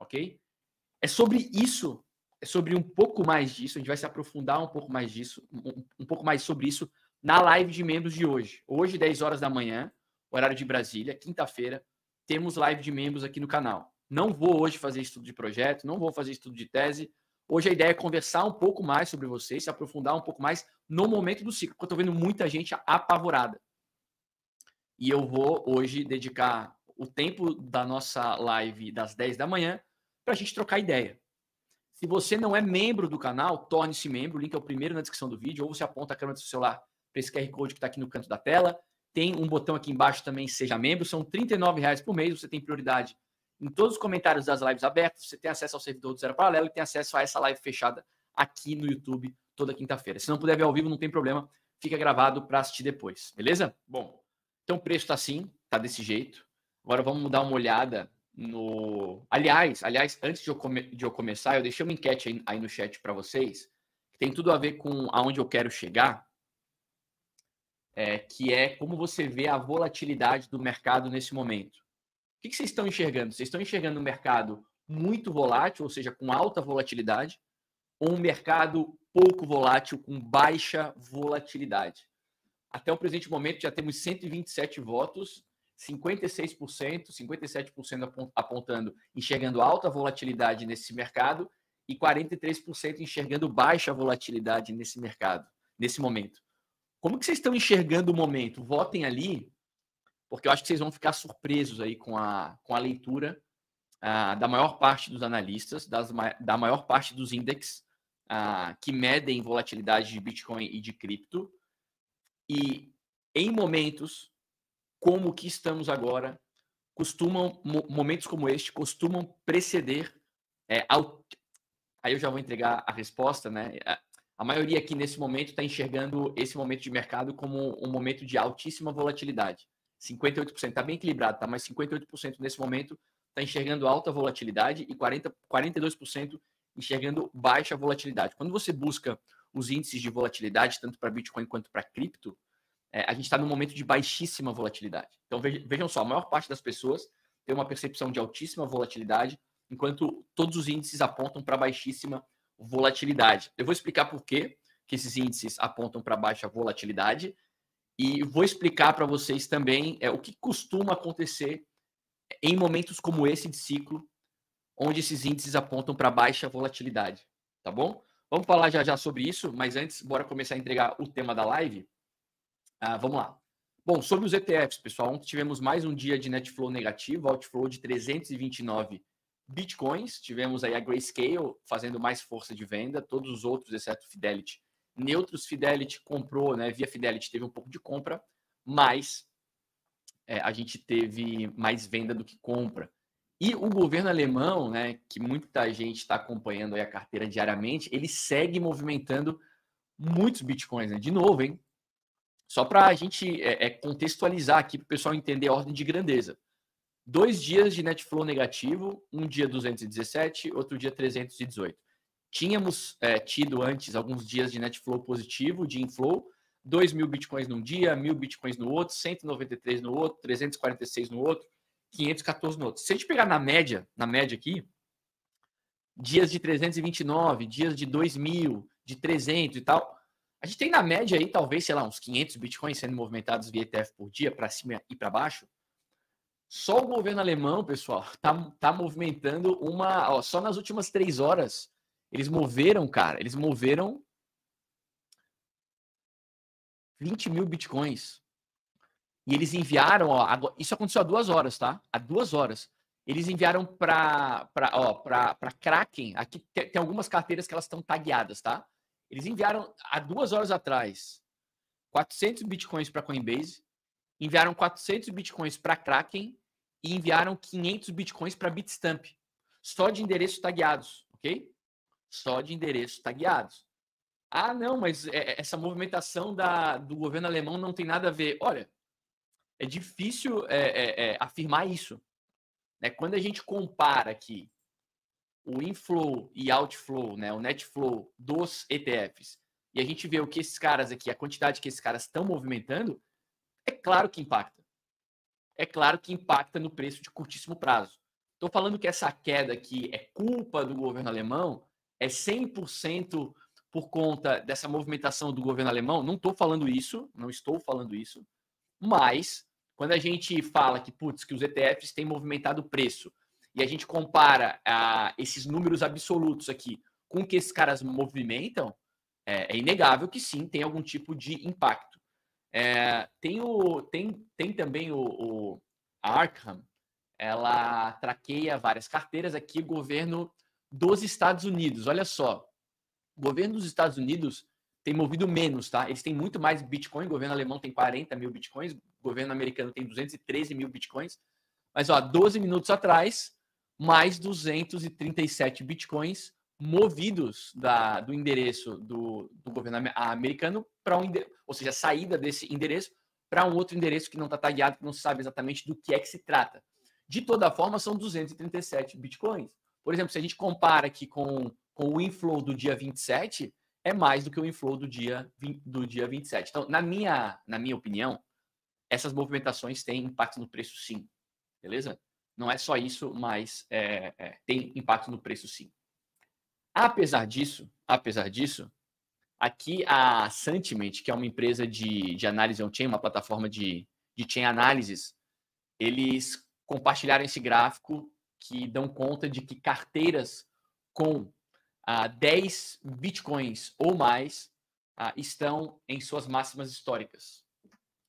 ok? É sobre isso, é sobre um pouco mais disso, a gente vai se aprofundar um pouco mais disso, um pouco mais sobre isso na live de membros de hoje. Hoje, 10 horas da manhã, horário de Brasília, quinta-feira, temos live de membros aqui no canal. Não vou hoje fazer estudo de projeto, não vou fazer estudo de tese. Hoje a ideia é conversar um pouco mais sobre vocês, se aprofundar um pouco mais no momento do ciclo, porque eu estou vendo muita gente apavorada. E eu vou hoje dedicar o tempo da nossa live das 10 da manhã para a gente trocar ideia. Se você não é membro do canal, torne-se membro. O link é o primeiro na descrição do vídeo, ou você aponta a câmera do seu celular para esse QR Code que está aqui no canto da tela. Tem um botão aqui embaixo também, seja membro. São R$ 39,00 por mês. Você tem prioridade em todos os comentários das lives abertas. Você tem acesso ao servidor do Zero Paralelo e tem acesso a essa live fechada aqui no YouTube toda quinta-feira. Se não puder ver ao vivo, não tem problema. Fica gravado para assistir depois, beleza? Bom, então o preço está assim, está desse jeito. Agora vamos dar uma olhada no... Aliás, antes de eu começar, eu deixei uma enquete aí no chat para vocês, que tem tudo a ver com aonde eu quero chegar, que é como você vê a volatilidade do mercado nesse momento. O que vocês estão enxergando? Vocês estão enxergando um mercado muito volátil, ou seja, com alta volatilidade, ou um mercado pouco volátil, com baixa volatilidade? Até o presente momento já temos 127 votos, 56%, 57% apontando, enxergando alta volatilidade nesse mercado e 43% enxergando baixa volatilidade nesse mercado, nesse momento. Como que vocês estão enxergando o momento? Votem ali, porque eu acho que vocês vão ficar surpresos aí com a leitura da maior parte dos analistas, da maior parte dos índices que medem volatilidade de Bitcoin e de cripto. E em momentos como o que estamos agora, momentos como este costumam preceder aí eu já vou entregar a resposta, né? A maioria aqui nesse momento está enxergando esse momento de mercado como um momento de altíssima volatilidade. 58%, está bem equilibrado, tá? Mas 58% nesse momento está enxergando alta volatilidade e 42% enxergando baixa volatilidade. Quando você busca os índices de volatilidade, tanto para Bitcoin quanto para cripto, a gente está num momento de baixíssima volatilidade. Então, vejam só, a maior parte das pessoas tem uma percepção de altíssima volatilidade, enquanto todos os índices apontam para baixíssima volatilidade. Eu vou explicar por que esses índices apontam para baixa volatilidade e vou explicar para vocês também o que costuma acontecer em momentos como esse de ciclo, onde esses índices apontam para baixa volatilidade, tá bom? Vamos falar já sobre isso, mas antes, bora começar a entregar o tema da live. Vamos lá. Bom, sobre os ETFs, pessoal, ontem tivemos mais um dia de net flow negativo, outflow de 329 bitcoins. Tivemos aí a Grayscale fazendo mais força de venda, todos os outros, exceto Fidelity, neutros. Fidelity comprou, né? Via Fidelity teve um pouco de compra, mas a gente teve mais venda do que compra. E o governo alemão, né, que muita gente está acompanhando aí a carteira diariamente, ele segue movimentando muitos bitcoins, né? De novo, hein? Só para a gente contextualizar aqui para o pessoal entender a ordem de grandeza. 2 dias de net flow negativo, um dia 217, outro dia 318. Tínhamos tido antes alguns dias de net flow positivo, de inflow, 2.000 bitcoins num dia, 1.000 bitcoins no outro, 193 no outro, 346 no outro, 514 no outro. Se a gente pegar na média aqui, dias de 329, dias de 2.000, de 300 e tal, a gente tem na média aí, talvez, sei lá, uns 500 bitcoins sendo movimentados via ETF por dia, para cima e para baixo. Só o governo alemão, pessoal, tá movimentando só nas últimas 3 horas, eles moveram 20.000 bitcoins. E eles enviaram, isso aconteceu há 2 horas, tá? Há 2 horas. Eles enviaram para Kraken, aqui tem algumas carteiras que elas estão tagueadas, tá? Eles enviaram há 2 horas atrás 400 bitcoins para Coinbase, enviaram 400 bitcoins para Kraken e enviaram 500 bitcoins para Bitstamp. Só de endereços tagueados, ok? Só de endereços tagueados. Não, mas essa movimentação do governo alemão não tem nada a ver. Olha, é difícil afirmar isso. Né? Quando a gente compara aqui o inflow e outflow, né, o net flow dos ETFs, e a gente vê o que esses caras aqui, a quantidade que esses caras estão movimentando, é claro que impacta. É claro que impacta no preço de curtíssimo prazo. Estou falando que essa queda aqui é culpa do governo alemão? É 100% por conta dessa movimentação do governo alemão? Não estou falando isso, não estou falando isso. Mas, quando a gente fala que, putz, que os ETFs têm movimentado o preço e a gente compara esses números absolutos aqui com o que esses caras movimentam, é inegável que sim, tem algum tipo de impacto. Tem também a Arkham, ela traqueia várias carteiras aqui, governo dos Estados Unidos. Olha só, o governo dos Estados Unidos tem movido menos, tá? Eles têm muito mais Bitcoin, o governo alemão tem 40 mil Bitcoins, o governo americano tem 213 mil Bitcoins, mas ó, 12 minutos atrás, mais 237 Bitcoins movidos do endereço do governo americano para ou seja, a saída desse endereço para um outro endereço que não está tagueado, que não se sabe exatamente do que é que se trata. De toda forma, são 237 Bitcoins. Por exemplo, se a gente compara aqui com o inflow do dia 27, é mais do que o inflow do dia 27. Então, na minha opinião, essas movimentações têm impacto no preço sim, beleza? Não é só isso, mas tem impacto no preço sim. Apesar disso, aqui a Sentiment, que é uma empresa de análise on-chain, uma plataforma de chain analysis, eles compartilharam esse gráfico que dão conta de que carteiras com 10 bitcoins ou mais estão em suas máximas históricas.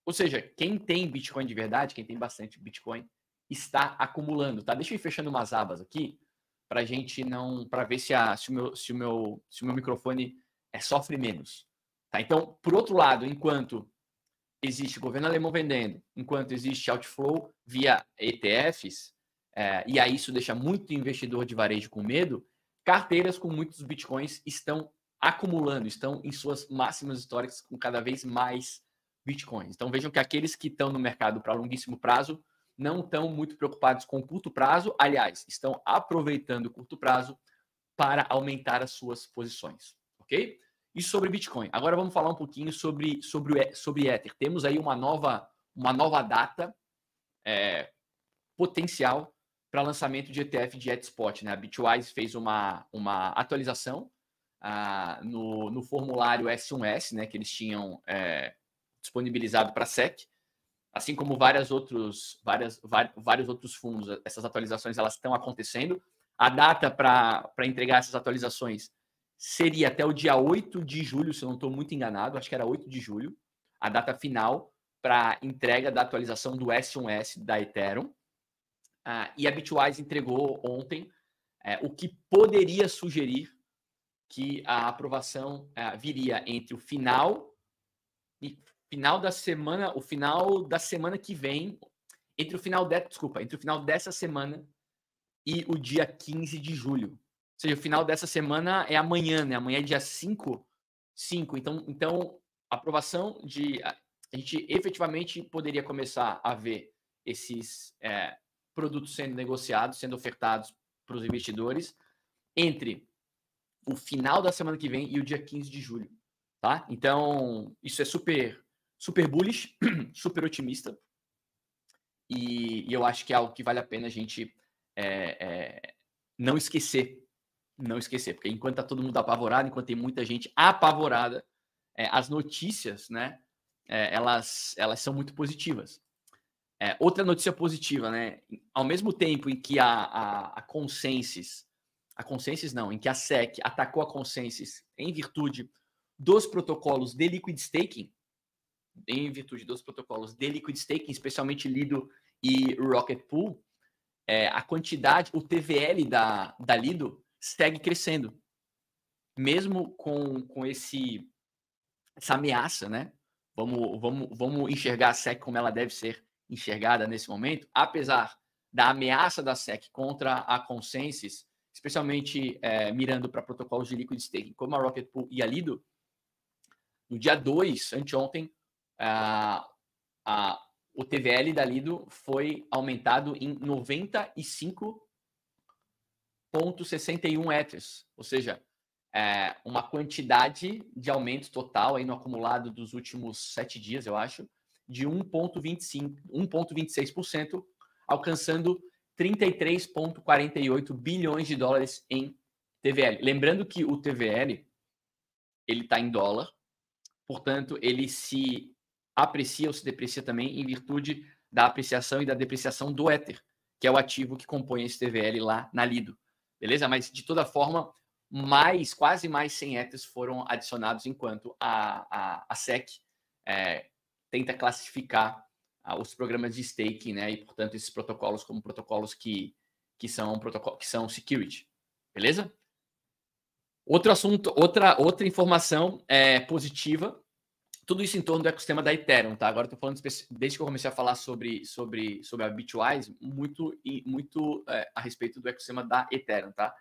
Ou seja, quem tem Bitcoin de verdade, quem tem bastante Bitcoin, está acumulando, tá? Deixa eu ir fechando umas abas aqui para a gente não, para ver se o meu microfone sofre menos, tá? Então, por outro lado, enquanto existe o governo alemão vendendo, enquanto existe outflow via ETFs, e aí isso deixa muito investidor de varejo com medo, carteiras com muitos bitcoins estão acumulando, estão em suas máximas históricas com cada vez mais bitcoins. Então vejam que aqueles que estão no mercado para longuíssimo prazo não estão muito preocupados com o curto prazo, aliás, estão aproveitando o curto prazo para aumentar as suas posições, ok? Isso sobre Bitcoin. Agora vamos falar um pouquinho sobre Ether. Temos aí uma nova data potencial para lançamento de ETF de ETHSpot, né? A Bitwise fez uma atualização no formulário S1S, né, que eles tinham disponibilizado para a SEC, assim como vários outros fundos. Essas atualizações elas estão acontecendo. A data para entregar essas atualizações seria até o dia 8 de julho, se eu não estou muito enganado, acho que era 8 de julho, a data final para entrega da atualização do S1S da Ethereum. E a Bitwise entregou ontem o que poderia sugerir que a aprovação viria entre o final da semana que vem, entre o final dessa semana e o dia 15 de julho. Ou seja, o final dessa semana é amanhã, né? Amanhã é dia 5. Então a aprovação a gente efetivamente poderia começar a ver esses produtos sendo negociados, sendo ofertados para os investidores entre o final da semana que vem e o dia 15 de julho, tá? Então, isso é super bullish, super otimista, e eu acho que é algo que vale a pena a gente não esquecer, porque enquanto tá todo mundo apavorado, enquanto tem muita gente apavorada, as notícias, né, elas são muito positivas. Outra notícia positiva, né? Ao mesmo tempo em que a Consensus não, em que a SEC atacou a Consensus em virtude dos protocolos de liquid staking, especialmente Lido e Rocket Pool, a quantidade, o TVL da Lido segue crescendo, mesmo com essa ameaça, né? Vamos enxergar a SEC como ela deve ser enxergada nesse momento, apesar da ameaça da SEC contra a Consensus, especialmente mirando para protocolos de liquid staking, como a Rocket Pool e a Lido. No dia 2, anteontem, o TVL da Lido foi aumentado em 95,61 Ethers, ou seja, uma quantidade de aumento total aí no acumulado dos últimos 7 dias, eu acho, de 1,26%, alcançando 33,48 bilhões de dólares em TVL. Lembrando que o TVL ele está em dólar, portanto, ele se aprecia ou se deprecia também em virtude da apreciação e da depreciação do Ether, que é o ativo que compõe esse TVL lá na Lido. Beleza? Mas, de toda forma, quase mais 100 Ethers foram adicionados, enquanto a SEC tenta classificar os programas de staking, né? E, portanto, esses protocolos como protocolos que são security. Beleza? Outro assunto, outra informação positiva, tudo isso em torno do ecossistema da Ethereum, tá? Agora eu tô falando, desde que eu comecei a falar sobre a Bitwise, muito a respeito do ecossistema da Ethereum, tá?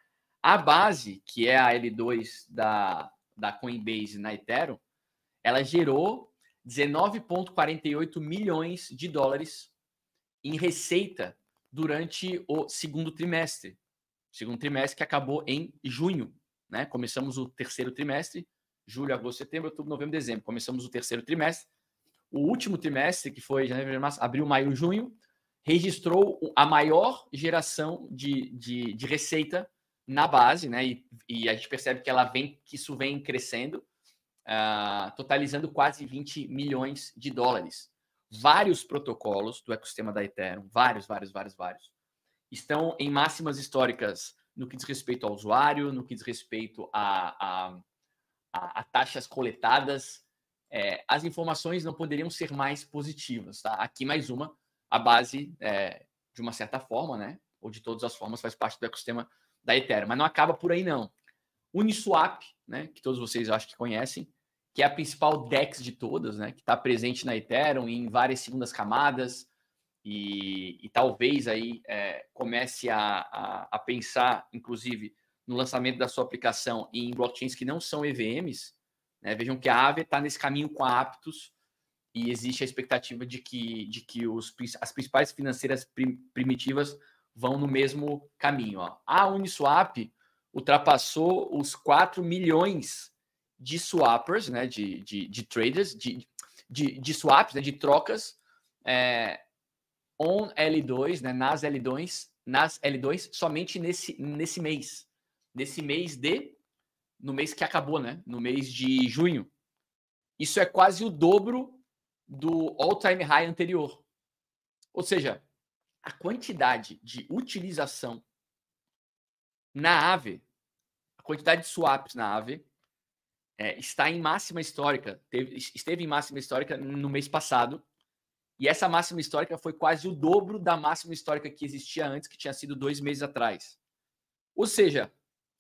A base, que é a L2 da Coinbase na Ethereum, ela gerou 19,48 milhões de dólares em receita durante o segundo trimestre. Segundo trimestre que acabou em junho, né? Começamos o terceiro trimestre, julho, agosto, setembro, outubro, novembro, dezembro. Começamos o terceiro trimestre. O último trimestre, que foi janeiro, março, abril, maio, junho, registrou a maior geração de receita na base, né? E a gente percebe que isso vem crescendo, totalizando quase 20 milhões de dólares. Vários protocolos do ecossistema da Ethereum, vários, estão em máximas históricas no que diz respeito ao usuário, no que diz respeito a taxas coletadas. As informações não poderiam ser mais positivas. Tá? Aqui mais uma, a base, de uma certa forma, né, ou de todas as formas, faz parte do ecossistema da Ethereum. Mas não acaba por aí, não. Uniswap, né, que todos vocês eu acho que conhecem, que é a principal DEX de todas, né, que está presente na Ethereum em várias segundas camadas, e talvez aí comece a pensar, inclusive, no lançamento da sua aplicação em blockchains que não são EVMs. Né? Vejam que a Aave está nesse caminho com a Aptos, e existe a expectativa de que as principais financeiras primitivas vão no mesmo caminho. Ó. A Uniswap ultrapassou os 4 milhões de swappers, né, de traders, de swaps, né, de trocas, on L2, né, nas L2, somente nesse mês. No mês que acabou, né? No mês de junho. Isso é quase o dobro do all-time high anterior. Ou seja, a quantidade de utilização na Aave, a quantidade de swaps na Aave, está em máxima histórica. Esteve em máxima histórica no mês passado. E essa máxima histórica foi quase o dobro da máxima histórica que existia antes, que tinha sido 2 meses atrás. Ou seja,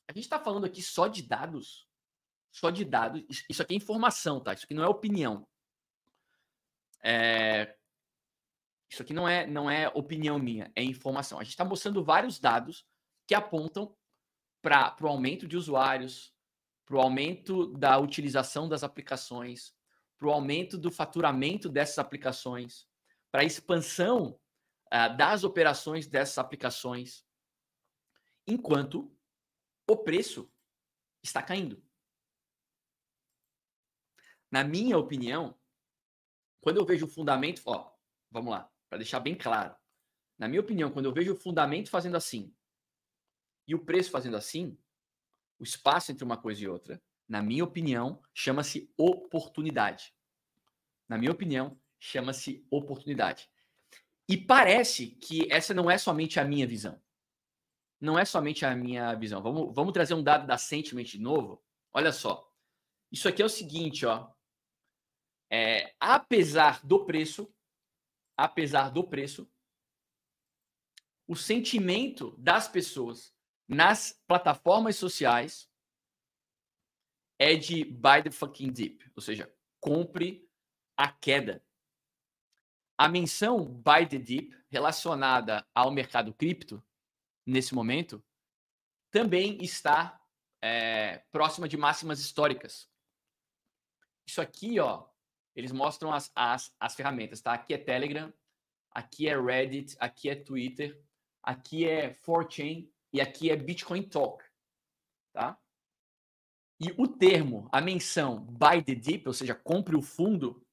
a gente está falando aqui só de dados. Só de dados. Isso aqui é informação, tá? Isso aqui não é opinião. Isso aqui não é opinião minha, é informação. A gente está mostrando vários dados que apontam para o aumento de usuários, para o aumento da utilização das aplicações, para o aumento do faturamento dessas aplicações, para a expansão das operações dessas aplicações, enquanto o preço está caindo. Na minha opinião, quando eu vejo o fundamento, vamos lá, para deixar bem claro. Na minha opinião, quando eu vejo o fundamento fazendo assim e o preço fazendo assim, o espaço entre uma coisa e outra, na minha opinião, chama-se oportunidade. Na minha opinião, chama-se oportunidade. E parece que essa não é somente a minha visão. Não é somente a minha visão. Vamos trazer um dado da Sentiment de novo. Olha só. Isso aqui é o seguinte, ó. Apesar do preço, o sentimento das pessoas nas plataformas sociais é de buy the fucking dip, ou seja, compre a queda. A menção buy the dip relacionada ao mercado cripto, nesse momento, também está próxima de máximas históricas. Isso aqui, ó, eles mostram as ferramentas, tá? Aqui é Telegram, aqui é Reddit, aqui é Twitter, aqui é 4chain e aqui é Bitcoin Talk, tá? E o termo, a menção buy the dip, ou seja, compre o fundo,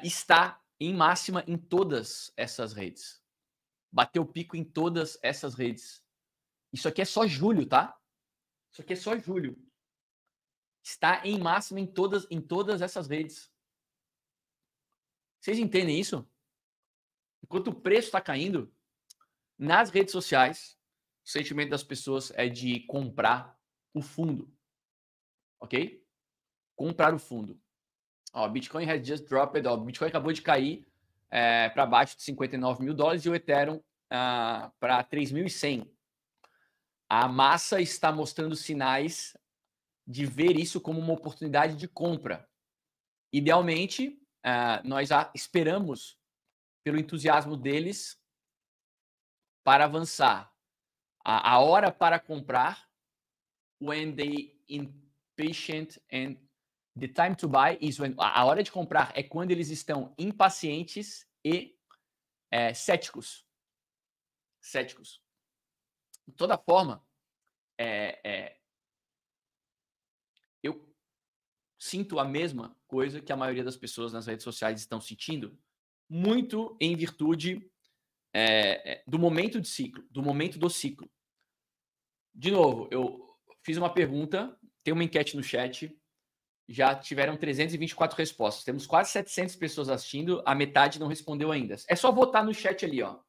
está em máxima em todas essas redes. bateu pico em todas essas redes. Isso aqui é só julho, tá? Isso aqui é só julho. Está em máxima em todas essas redes. Vocês entendem isso? Enquanto o preço está caindo, nas redes sociais, o sentimento das pessoas é de comprar o fundo. Ok? Comprar o fundo. Ó, Bitcoin has just dropped. Ó, Bitcoin acabou de cair para baixo de $59 mil e o Ethereum para 3.100. A massa está mostrando sinais de ver isso como uma oportunidade de compra. Idealmente, nós esperamos pelo entusiasmo deles para avançar. A hora para comprar, when they impatient and the time to buy is when, a hora de comprar é quando eles estão impacientes e céticos. Céticos. De toda forma, eu sinto a mesma coisa que a maioria das pessoas nas redes sociais estão sentindo, muito em virtude do momento de ciclo, do momento do ciclo. De novo, eu fiz uma pergunta, tem uma enquete no chat, já tiveram 324 respostas. Temos quase 700 pessoas assistindo, a metade não respondeu ainda. É só votar no chat ali, ó.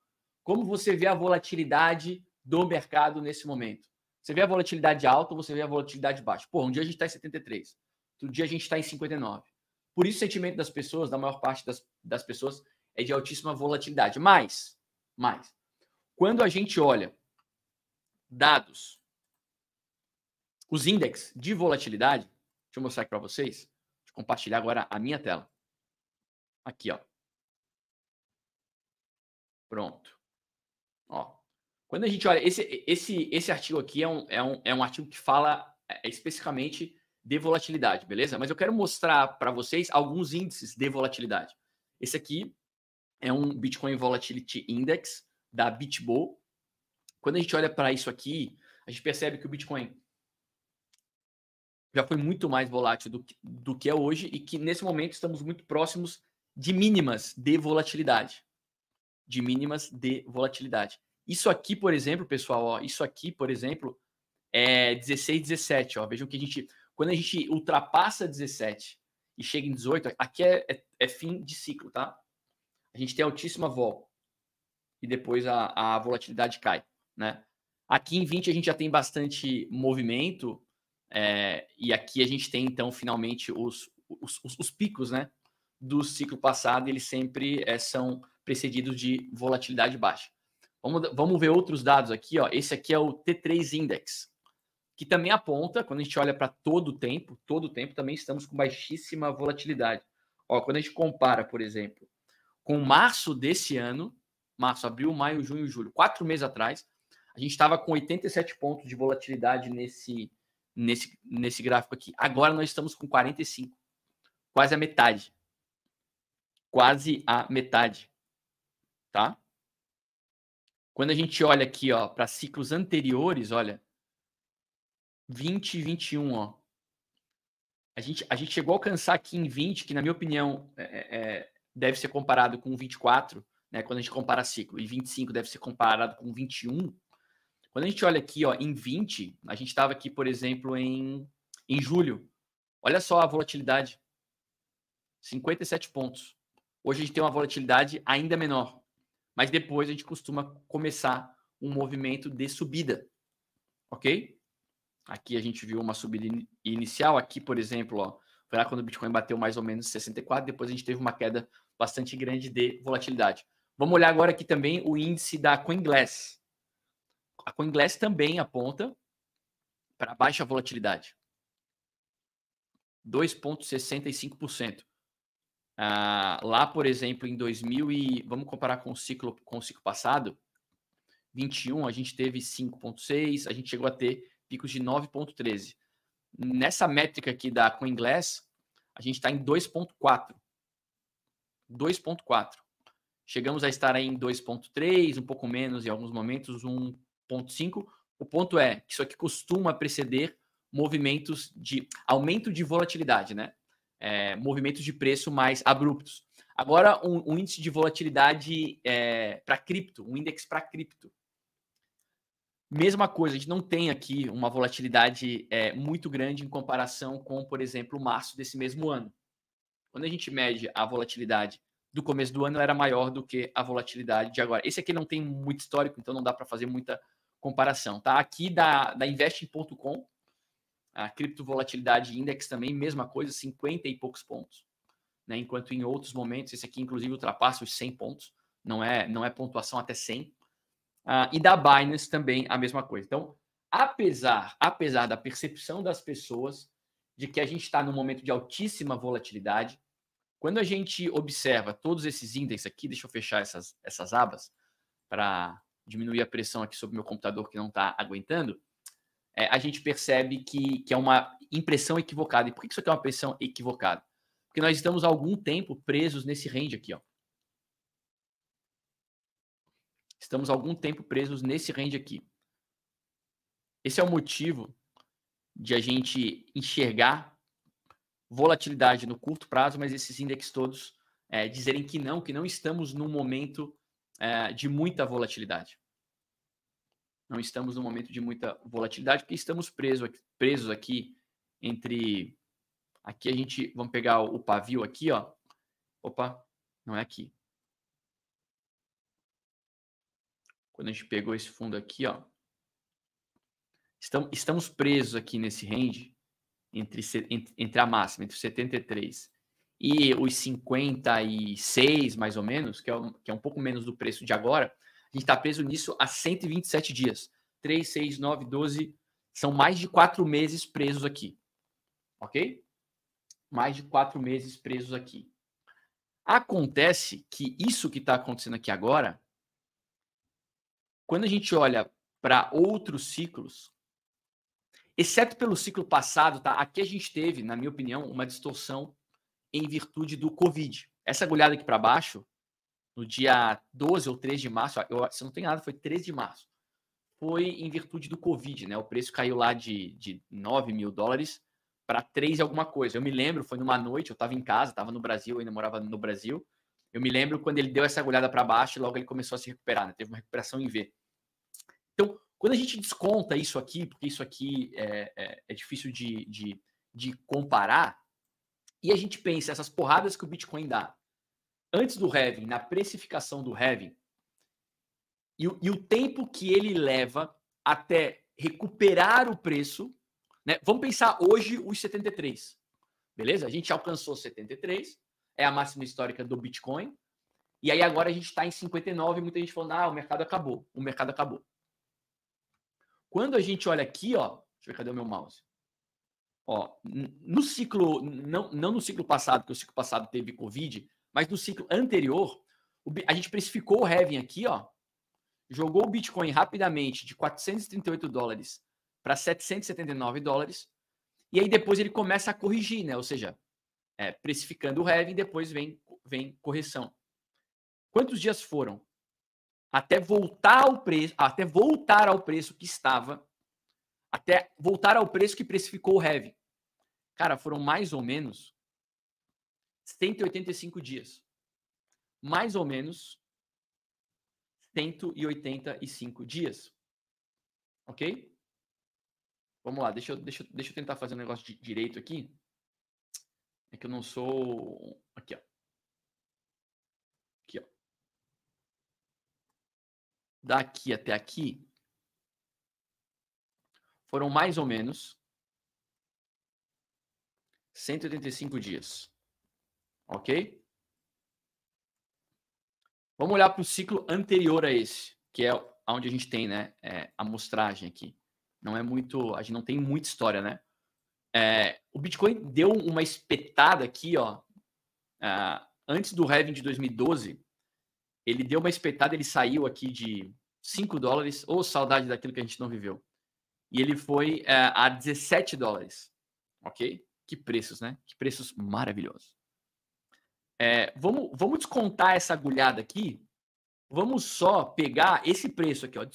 Como você vê a volatilidade do mercado nesse momento? Você vê a volatilidade alta ou você vê a volatilidade baixa? Pô, um dia a gente está em 73, outro dia a gente está em 59. Por isso o sentimento das pessoas, da maior parte das pessoas, é de altíssima volatilidade. Mas, quando a gente olha dados, os índices de volatilidade, deixa eu mostrar aqui para vocês. Deixa eu compartilhar agora a minha tela. Aqui, ó. Pronto. Ó. Quando a gente olha, esse artigo aqui é um artigo que fala especificamente de volatilidade, beleza? Mas eu quero mostrar para vocês alguns índices de volatilidade. Esse aqui é um Bitcoin Volatility Index da BitBo. Quando a gente olha para isso aqui, a gente percebe que o Bitcoin já foi muito mais volátil do que é hoje e que nesse momento estamos muito próximos de mínimas de volatilidade. De mínimas de volatilidade. Isso aqui, por exemplo, pessoal, ó, isso aqui, por exemplo, é 16, 17. Ó, vejam que quando a gente ultrapassa 17 e chega em 18, aqui é fim de ciclo, tá? A gente tem altíssima vol e depois a volatilidade cai, né? Aqui em 20 a gente já tem bastante movimento e aqui a gente tem, então, finalmente os picos, né, do ciclo passado, eles sempre são precedidos de volatilidade baixa. Vamos ver outros dados aqui, ó. Esse aqui é o T3 Index, que também aponta, quando a gente olha para todo o tempo também estamos com baixíssima volatilidade. Ó, quando a gente compara, por exemplo, com março desse ano, março, abril, maio, junho, julho, 4 meses atrás, a gente estava com 87 pontos de volatilidade nesse gráfico aqui. Agora nós estamos com 45, quase a metade. Quase a metade, tá? Quando a gente olha aqui, ó, para ciclos anteriores, olha, 20 e 21, ó. A gente chegou a alcançar aqui em 20, que na minha opinião deve ser comparado com 24, né, quando a gente compara ciclo, e 25 deve ser comparado com 21. Quando a gente olha aqui, ó, em 20, a gente estava aqui, por exemplo, em julho. Olha só a volatilidade. 57 pontos. Hoje a gente tem uma volatilidade ainda menor. Mas depois a gente costuma começar um movimento de subida. Ok? Aqui a gente viu uma subida inicial. Aqui, por exemplo, ó, foi lá quando o Bitcoin bateu mais ou menos 64. Depois a gente teve uma queda bastante grande de volatilidade. Vamos olhar agora aqui também o índice da CoinGlass. A CoinGlass também aponta para baixa volatilidade. 2,65%. Lá, por exemplo, em 2000 vamos comparar com o ciclo passado, 21, a gente teve 5,6, a gente chegou a ter picos de 9,13. Nessa métrica aqui da CoinGlass, a gente está em 2,4. 2,4. Chegamos a estar aí em 2,3, um pouco menos em alguns momentos, 1,5. O ponto é que isso aqui costuma preceder movimentos de aumento de volatilidade, né? Movimentos de preço mais abruptos. Agora, um índice de volatilidade para cripto, um índice para cripto. Mesma coisa, a gente não tem aqui uma volatilidade muito grande em comparação com, por exemplo, março desse mesmo ano. Quando a gente mede a volatilidade do começo do ano, ela era maior do que a volatilidade de agora. Esse aqui não tem muito histórico, então não dá para fazer muita comparação. Tá? Aqui da Investing.com, a criptovolatilidade index também, mesma coisa, 50 e poucos pontos. Né? Enquanto em outros momentos, esse aqui inclusive ultrapassa os 100 pontos, não é pontuação até 100. E da Binance também a mesma coisa. Então, apesar da percepção das pessoas de que a gente está num momento de altíssima volatilidade, quando a gente observa todos esses índices aqui, deixa eu fechar essas abas para diminuir a pressão aqui sobre o meu computador que não está aguentando, a gente percebe que é uma impressão equivocada. E por que isso aqui é uma impressão equivocada? Porque nós estamos há algum tempo presos nesse range aqui, ó. Estamos há algum tempo presos nesse range aqui. Esse é o motivo de a gente enxergar volatilidade no curto prazo, mas esses índices todos dizerem que não estamos num momento de muita volatilidade. Não estamos num momento de muita volatilidade, porque estamos presos aqui entre... Aqui a gente... Vamos pegar o pavio aqui, ó. Opa, não é aqui. Quando a gente pegou esse fundo aqui, ó. Estamos presos aqui nesse range entre a máxima, entre os 73 e os 56, mais ou menos, que é um pouco menos do preço de agora. A gente está preso nisso há 127 dias. 3, 6, 9, 12. São mais de 4 meses presos aqui. Ok? Mais de 4 meses presos aqui. Acontece que isso que está acontecendo aqui agora, quando a gente olha para outros ciclos, exceto pelo ciclo passado, tá? Aqui a gente teve, na minha opinião, uma distorção em virtude do Covid. Essa agulhada aqui para baixo, no dia 12 ou 13 de março, se não tem nada, foi 13 de março, foi em virtude do Covid, né? O preço caiu lá de 9 mil dólares para 3 e alguma coisa. Eu me lembro, foi numa noite, eu estava em casa, estava no Brasil, eu ainda morava no Brasil. Eu me lembro quando ele deu essa agulhada para baixo e logo ele começou a se recuperar, né? Teve uma recuperação em V. Então, quando a gente desconta isso aqui, porque isso aqui é difícil de comparar, e a gente pensa essas porradas que o Bitcoin dá antes do halving, na precificação do halving, e o tempo que ele leva até recuperar o preço, né? Vamos pensar hoje os 73, beleza? A gente alcançou 73, é a máxima histórica do Bitcoin, e aí agora a gente está em 59, muita gente falando, o mercado acabou, o mercado acabou. Quando a gente olha aqui, ó, deixa eu ver, cadê o meu mouse? Ó, no ciclo, não no ciclo passado, porque o ciclo passado teve Covid, mas no ciclo anterior, a gente precificou o halving aqui, ó, jogou o Bitcoin rapidamente de 438 dólares para 779 dólares, e aí depois ele começa a corrigir, né? Ou seja, precificando o halving, depois vem correção. Quantos dias foram até voltar ao preço que estava, até voltar ao preço que precificou o halving? Cara, foram mais ou menos 185 dias. Mais ou menos 185 dias. Ok? Vamos lá, deixa eu tentar fazer um negócio direito aqui. É que eu não sou... Aqui, ó. Aqui, ó. Daqui até aqui foram mais ou menos 185 dias. Ok? Vamos olhar para o ciclo anterior a esse, que é onde a gente tem, né, a amostragem aqui. Não é muito... A gente não tem muita história, né? O Bitcoin deu uma espetada aqui, ó. Antes do halving de 2012, ele deu uma espetada, ele saiu aqui de 5 dólares, ou saudade daquilo que a gente não viveu. E ele foi a 17 dólares. Ok? Que preços, né? Que preços maravilhosos. Vamos descontar essa agulhada aqui. Vamos só pegar esse preço aqui, ó.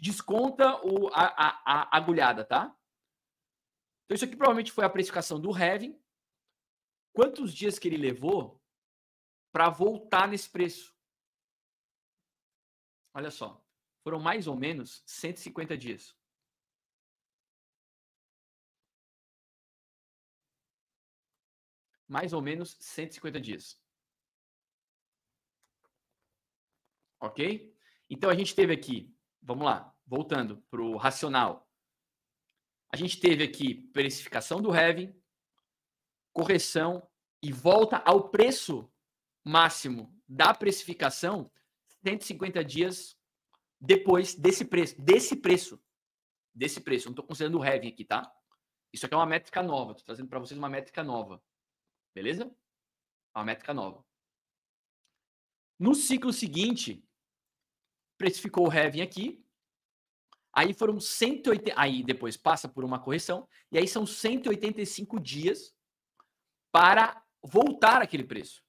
Desconta a agulhada, tá? Então, isso aqui provavelmente foi a precificação do halving. Quantos dias que ele levou para voltar nesse preço. Olha só, foram mais ou menos 150 dias. Mais ou menos 150 dias. Ok? Então, a gente teve aqui, vamos lá, voltando para o racional. A gente teve aqui precificação do Heavy, correção e volta ao preço máximo da precificação 150 dias depois desse preço. Não estou considerando o Heavy aqui, tá? Isso aqui é uma métrica nova. Estou trazendo para vocês uma métrica nova. Beleza? Uma métrica nova. No ciclo seguinte, precificou o Heavy aqui. Aí foram 180. Aí depois passa por uma correção. E aí são 185 dias para voltar aquele preço.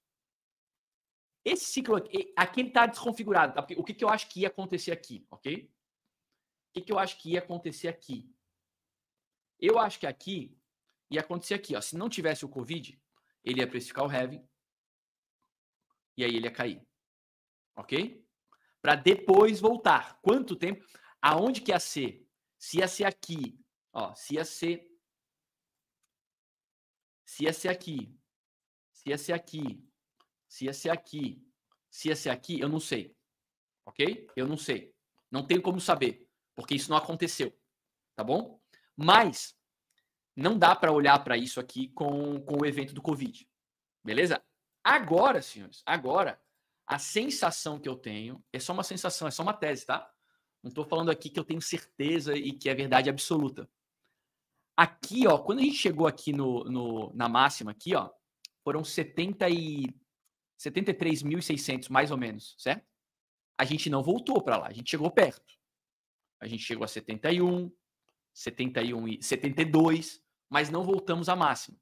Esse ciclo aqui ele está desconfigurado. Tá? Porque o que eu acho que ia acontecer aqui, ok? O que eu acho que ia acontecer aqui? Eu acho que aqui ia acontecer aqui. Ó. Se não tivesse o Covid, ele ia precificar o Heavy. E aí ele ia cair. Ok? Para depois voltar. Quanto tempo? Aonde que ia ser? Se ia ser aqui. Ó, se ia ser aqui. Se ia ser aqui. Se ia ser aqui, eu não sei. Ok? Eu não sei. Não tenho como saber. Porque isso não aconteceu. Tá bom? Mas não dá para olhar para isso aqui com o evento do Covid. Beleza? Agora, senhores, a sensação que eu tenho é só uma sensação, é só uma tese, tá? Não estou falando aqui que eu tenho certeza e que é verdade absoluta. Aqui, ó, quando a gente chegou aqui na máxima, aqui, ó, foram 73.600, mais ou menos, certo? A gente não voltou para lá, a gente chegou perto. A gente chegou a 71, 71 e 72, mas não voltamos à máxima.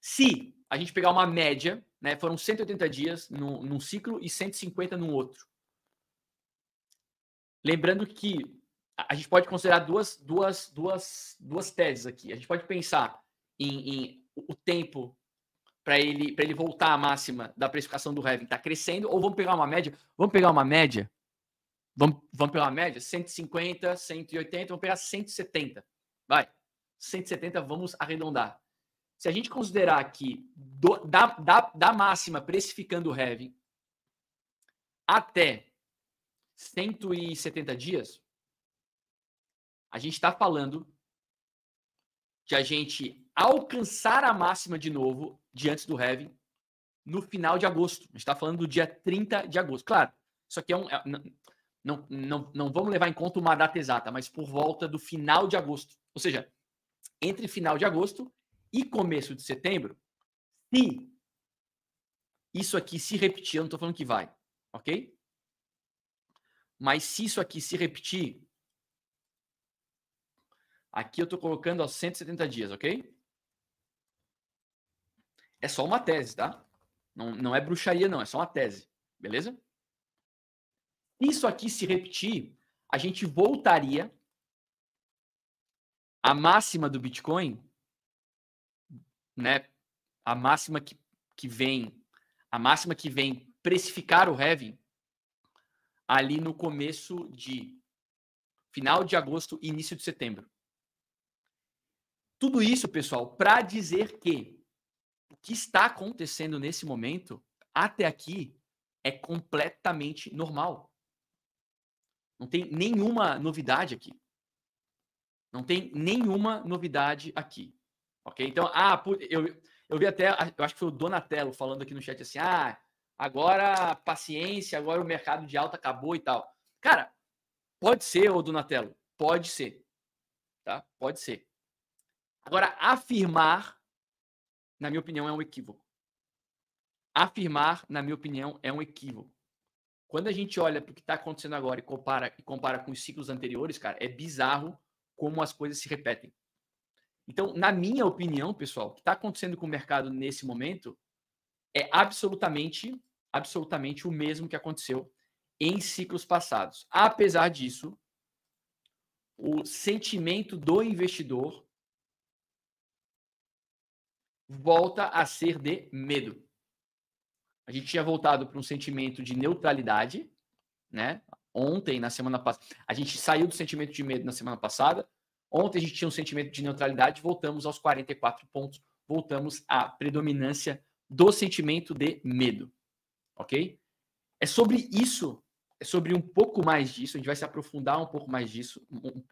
Se a gente pegar uma média, né, foram 180 dias num ciclo e 150 no outro. Lembrando que a gente pode considerar duas teses aqui. A gente pode pensar em o tempo para ele voltar à máxima da precificação do Heavy está crescendo, ou vamos pegar uma média? Vamos pegar uma média? Vamos pegar uma média? 150, 180, vamos pegar 170. Vai. 170, vamos arredondar. Se a gente considerar aqui da máxima precificando o Heavy até 170 dias, a gente está falando de a gente alcançar a máxima de novo, diante do Heavy, no final de agosto. A gente está falando do dia 30 de agosto. Claro, isso aqui não vamos levar em conta uma data exata, mas por volta do final de agosto. Ou seja, entre final de agosto e começo de setembro, se isso aqui se repetir, eu não estou falando que vai, ok? Mas se isso aqui se repetir, aqui eu estou colocando aos 170 dias, ok? É só uma tese, tá? Não é bruxaria, não. É só uma tese. Beleza? Se isso aqui se repetir, a gente voltaria à máxima do Bitcoin, né? A máxima que vem precificar o Heavy ali no começo de final de agosto e início de setembro. Tudo isso, pessoal, para dizer que o que está acontecendo nesse momento, até aqui, é completamente normal. Não tem nenhuma novidade aqui. Não tem nenhuma novidade aqui. Ok? Então, eu vi até, eu acho que foi o Donatello falando aqui no chat assim, agora paciência, agora o mercado de alta acabou e tal. Cara, pode ser, ô Donatello, pode ser. Tá? Pode ser. Agora, afirmar, na minha opinião, é um equívoco. Afirmar, na minha opinião, é um equívoco. Quando a gente olha para o que está acontecendo agora e compara com os ciclos anteriores, cara, é bizarro como as coisas se repetem. Então, na minha opinião, pessoal, o que está acontecendo com o mercado nesse momento é absolutamente o mesmo que aconteceu em ciclos passados. Apesar disso, o sentimento do investidor volta a ser de medo. a gente tinha voltado para um sentimento de neutralidade, né? Ontem, na semana passada, a gente saiu do sentimento de medo na semana passada. Ontem a gente tinha um sentimento de neutralidade, voltamos aos 44 pontos, voltamos à predominância do sentimento de medo, ok? É sobre isso, é sobre um pouco mais disso, a gente vai se aprofundar um pouco mais disso,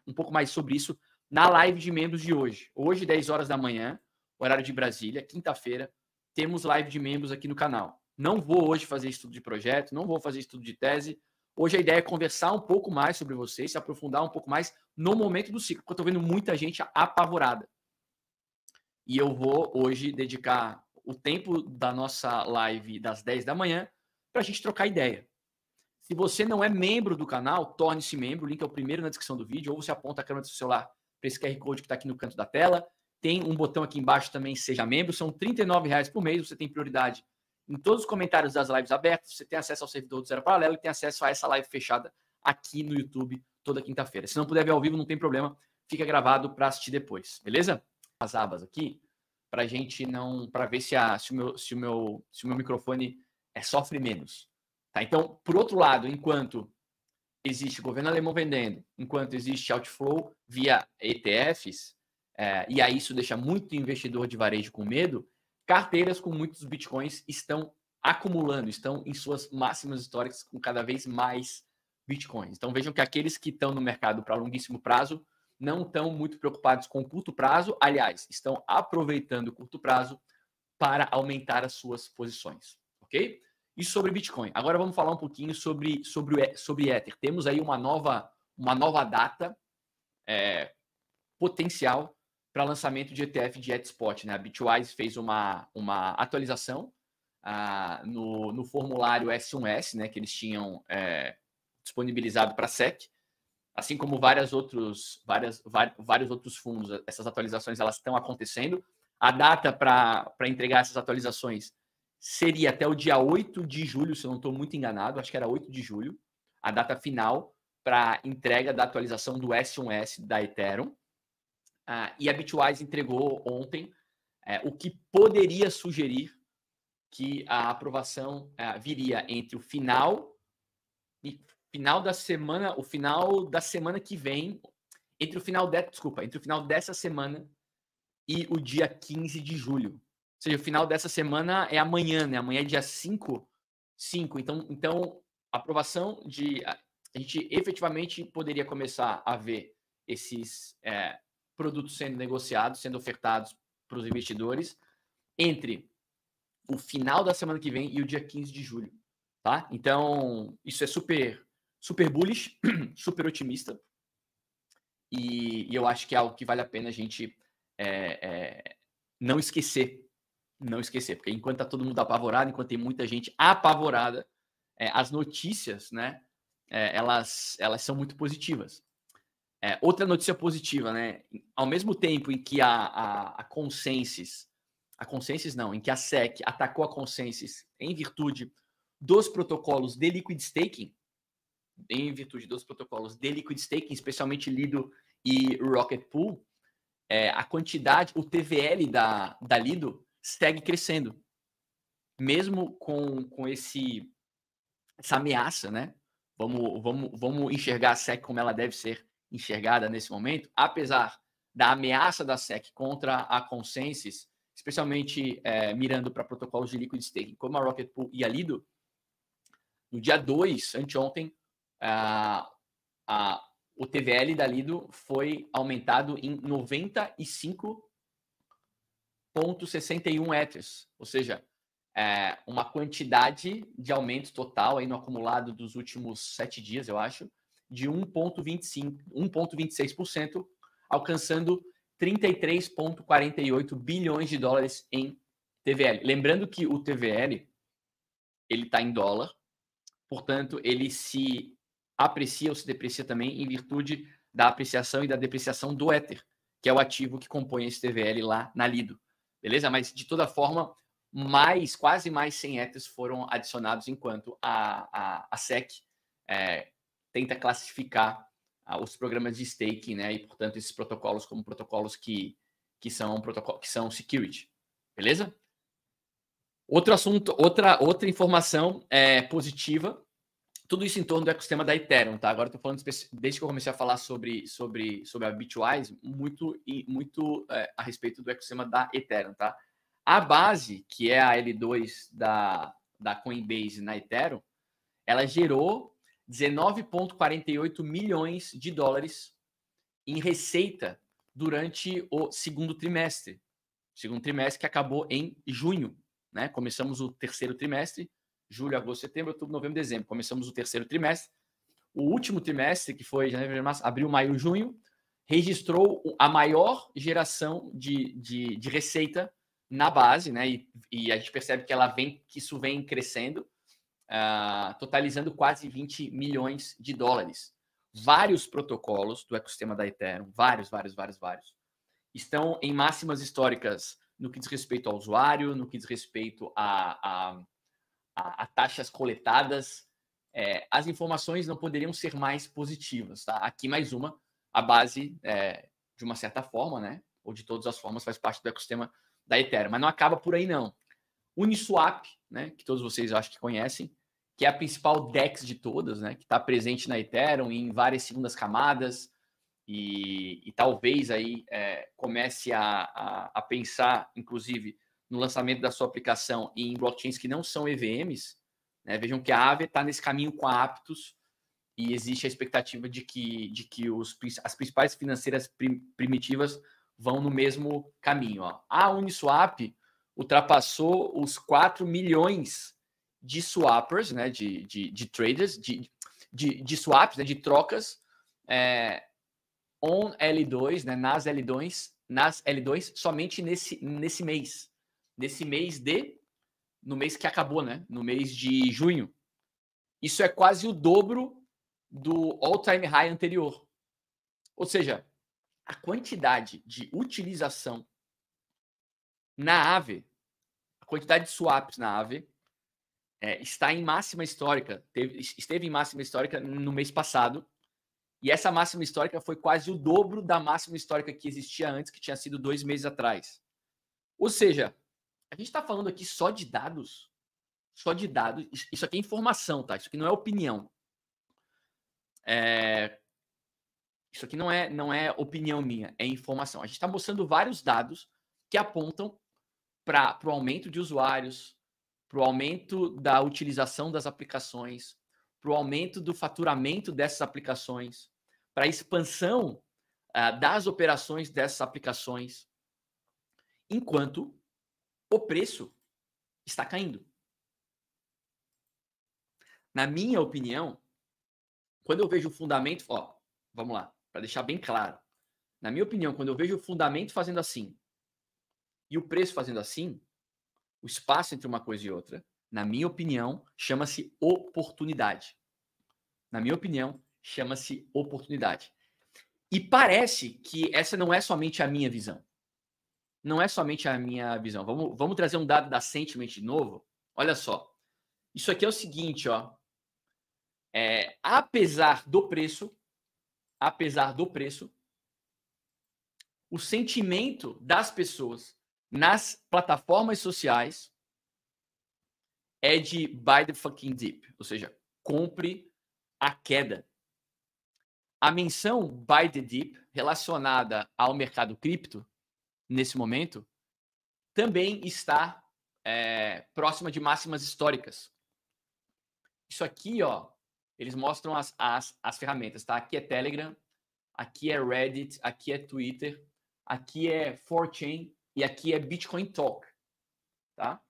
um pouco mais sobre isso na live de membros de hoje. Hoje, 10 horas da manhã, horário de Brasília, quinta-feira, temos live de membros aqui no canal. Não vou hoje fazer estudo de projeto, não vou fazer estudo de tese. Hoje a ideia é conversar um pouco mais sobre vocês, se aprofundar um pouco mais no momento do ciclo, porque eu estou vendo muita gente apavorada. E eu vou hoje dedicar o tempo da nossa live das 10 da manhã para a gente trocar ideia. Se você não é membro do canal, torne-se membro. O link é o primeiro na descrição do vídeo, ou você aponta a câmera do seu celular para esse QR Code que está aqui no canto da tela. Tem um botão aqui embaixo também, seja membro. São R$ 39 por mês. Você tem prioridade em todos os comentários das lives abertas. Você tem acesso ao servidor do Zero Paralelo e tem acesso a essa live fechada aqui no YouTube toda quinta-feira. Se não puder ver ao vivo, não tem problema. Fica gravado para assistir depois, beleza? As abas aqui, para a gente não... para ver se o meu microfone sofre menos. Tá? Então, por outro lado, enquanto existe governo alemão vendendo, enquanto existe outflow via ETFs, e aí isso deixa muito investidor de varejo com medo, carteiras com muitos bitcoins estão acumulando, estão em suas máximas históricas com cada vez mais bitcoins. Então vejam que aqueles que estão no mercado para longuíssimo prazo não estão muito preocupados com o curto prazo, aliás, estão aproveitando o curto prazo para aumentar as suas posições, ok? E sobre Bitcoin. Agora vamos falar um pouquinho sobre Ether. Temos aí uma nova data potencial para lançamento de ETF de ETHSpot, né? A Bitwise fez uma atualização no formulário S1S, né, que eles tinham disponibilizado para a SEC, assim como vários outros fundos. Essas atualizações elas estão acontecendo. A data para entregar essas atualizações seria até o dia 8 de julho, se eu não estou muito enganado, acho que era 8 de julho, a data final para entrega da atualização do S1S da Ethereum. E a Bitwise entregou ontem o que poderia sugerir que a aprovação viria entre o final da semana que vem, entre o final dessa semana e o dia 15 de julho. Ou seja, o final dessa semana é amanhã, né? Amanhã é dia 5. Então a aprovação a gente efetivamente poderia começar a ver esses produtos sendo negociados, sendo ofertados para os investidores entre o final da semana que vem e o dia 15 de julho, tá? Então, isso é super bullish, super otimista, e eu acho que é algo que vale a pena a gente não esquecer, porque enquanto tá todo mundo apavorado, enquanto tem muita gente apavorada, as notícias, né, elas são muito positivas. Outra notícia positiva, né? Ao mesmo tempo em que em que a SEC atacou a Consensus em virtude dos protocolos de liquid staking, especialmente Lido e Rocket Pool, a quantidade, o TVL da Lido segue crescendo, mesmo com essa ameaça, né? Vamos enxergar a SEC como ela deve ser enxergada nesse momento, apesar da ameaça da SEC contra a Consensus, especialmente mirando para protocolos de liquid staking, como a Rocket Pool e a Lido. No dia 2, anteontem, o TVL da Lido foi aumentado em 95,61 Ethers, ou seja, uma quantidade de aumento total aí no acumulado dos últimos 7 dias, eu acho, de 1,26%, alcançando 33,48 bilhões de dólares em TVL. Lembrando que o TVL ele está em dólar, portanto, ele se aprecia ou se deprecia também em virtude da apreciação e da depreciação do Ether, que é o ativo que compõe esse TVL lá na Lido. Beleza? Mas, de toda forma, quase mais 100 Ethers foram adicionados, enquanto a SEC tenta classificar os programas de staking, né? E, portanto, esses protocolos como protocolos que são security. Beleza? Outro assunto, outra informação positiva, tudo isso em torno do ecossistema da Ethereum, tá? Agora eu tô falando, desde que eu comecei a falar sobre a Bitwise, muito a respeito do ecossistema da Ethereum, tá? A base, que é a L2 da Coinbase na Ethereum, ela gerou 19,48 milhões de dólares em receita durante o segundo trimestre. Segundo trimestre que acabou em junho, né? Começamos o terceiro trimestre, julho, agosto, setembro, outubro, novembro, dezembro. Começamos o terceiro trimestre. O último trimestre, que foi janeiro, março, abril, maio, junho, registrou a maior geração de receita na base, né? E a gente percebe que isso vem crescendo, totalizando quase 20 milhões de dólares. Vários protocolos do ecossistema da Ethereum, vários, estão em máximas históricas no que diz respeito ao usuário, no que diz respeito a taxas coletadas. As informações não poderiam ser mais positivas. Tá? Aqui mais uma, a base, de uma certa forma, né? Ou de todas as formas, faz parte do ecossistema da Ethereum. Mas não acaba por aí, não. Uniswap, né, que todos vocês acho que conhecem, que é a principal DEX de todas, né, que está presente na Ethereum em várias segundas camadas, e talvez aí comece a pensar, inclusive, no lançamento da sua aplicação em blockchains que não são EVMs. Né? Vejam que a Aave está nesse caminho com a Aptos, e existe a expectativa de que as principais financeiras primitivas vão no mesmo caminho. Ó. A Uniswap ultrapassou os 4 milhões de swappers, né, de traders, de swaps, né, de trocas, on L2, né, nas L2, somente nesse mês. No mês que acabou, né? No mês de junho. Isso é quase o dobro do all-time high anterior. Ou seja, a quantidade de utilização na Aave, a quantidade de swaps na Aave, está em máxima histórica. Esteve em máxima histórica no mês passado. E essa máxima histórica foi quase o dobro da máxima histórica que existia antes, que tinha sido 2 meses atrás. Ou seja, a gente está falando aqui só de dados. Só de dados. Isso aqui é informação, tá? Isso aqui não é opinião. Isso aqui não é opinião minha, é informação. A gente está mostrando vários dados que apontam para o aumento de usuários, para o aumento da utilização das aplicações, para o aumento do faturamento dessas aplicações, para a expansão das operações dessas aplicações, enquanto o preço está caindo. Na minha opinião, quando eu vejo o fundamento, vamos lá, para deixar bem claro. Na minha opinião, quando eu vejo o fundamento fazendo assim e o preço fazendo assim, o espaço entre uma coisa e outra, na minha opinião, chama-se oportunidade. Na minha opinião, chama-se oportunidade. E parece que essa não é somente a minha visão. Não é somente a minha visão. Vamos trazer um dado da Sentiment de novo? Olha só. Isso aqui é o seguinte, ó. Apesar do preço, o sentimento das pessoas nas plataformas sociais é de buy the fucking dip, ou seja, compre a queda. A menção buy the dip relacionada ao mercado cripto, nesse momento, também está próxima de máximas históricas. Isso aqui, ó, eles mostram as ferramentas, tá? Aqui é Telegram, aqui é Reddit, aqui é Twitter, aqui é 4chain e aqui é Bitcoin Talk, tá?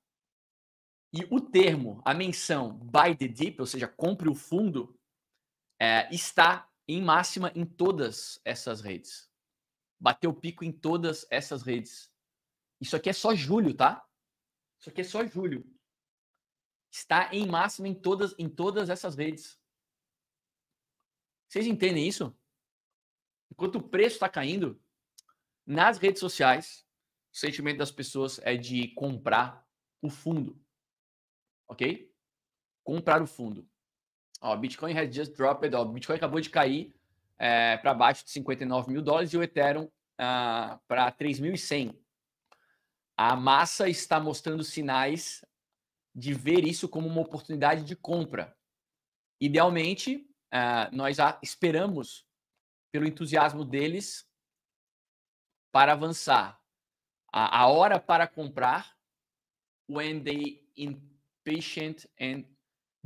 E o termo, a menção buy the dip, ou seja, compre o fundo, está em máxima em todas essas redes. Bateu pico em todas essas redes. Isso aqui é só julho, tá? Isso aqui é só julho. Está em máxima em todas essas redes. Vocês entendem isso? Enquanto o preço está caindo, nas redes sociais, o sentimento das pessoas é de comprar o fundo. Ok? Comprar o fundo. Ó, Bitcoin has just dropped. Ó, Bitcoin acabou de cair para baixo de 59 mil dólares e o Ethereum para 3.100. A massa está mostrando sinais de ver isso como uma oportunidade de compra. Idealmente, nós esperamos pelo entusiasmo deles para avançar. A hora para comprar, when they impatient and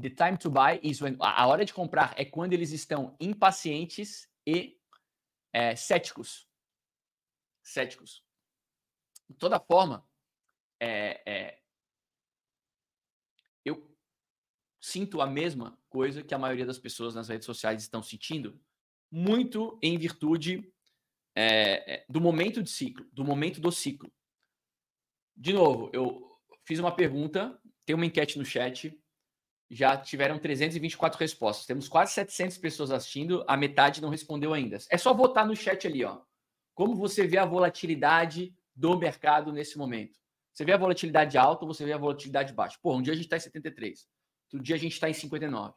the time to buy is when... A hora de comprar é quando eles estão impacientes e céticos. Céticos. De toda forma, eu sinto a mesma coisa que a maioria das pessoas nas redes sociais estão sentindo, muito em virtude do momento de ciclo, do momento do ciclo. De novo, eu fiz uma pergunta, tem uma enquete no chat, já tiveram 324 respostas. Temos quase 700 pessoas assistindo, a metade não respondeu ainda. É só votar no chat ali, ó. Como você vê a volatilidade do mercado nesse momento? Você vê a volatilidade alta ou você vê a volatilidade baixa? Pô, um dia a gente está em 73, outro dia a gente está em 59.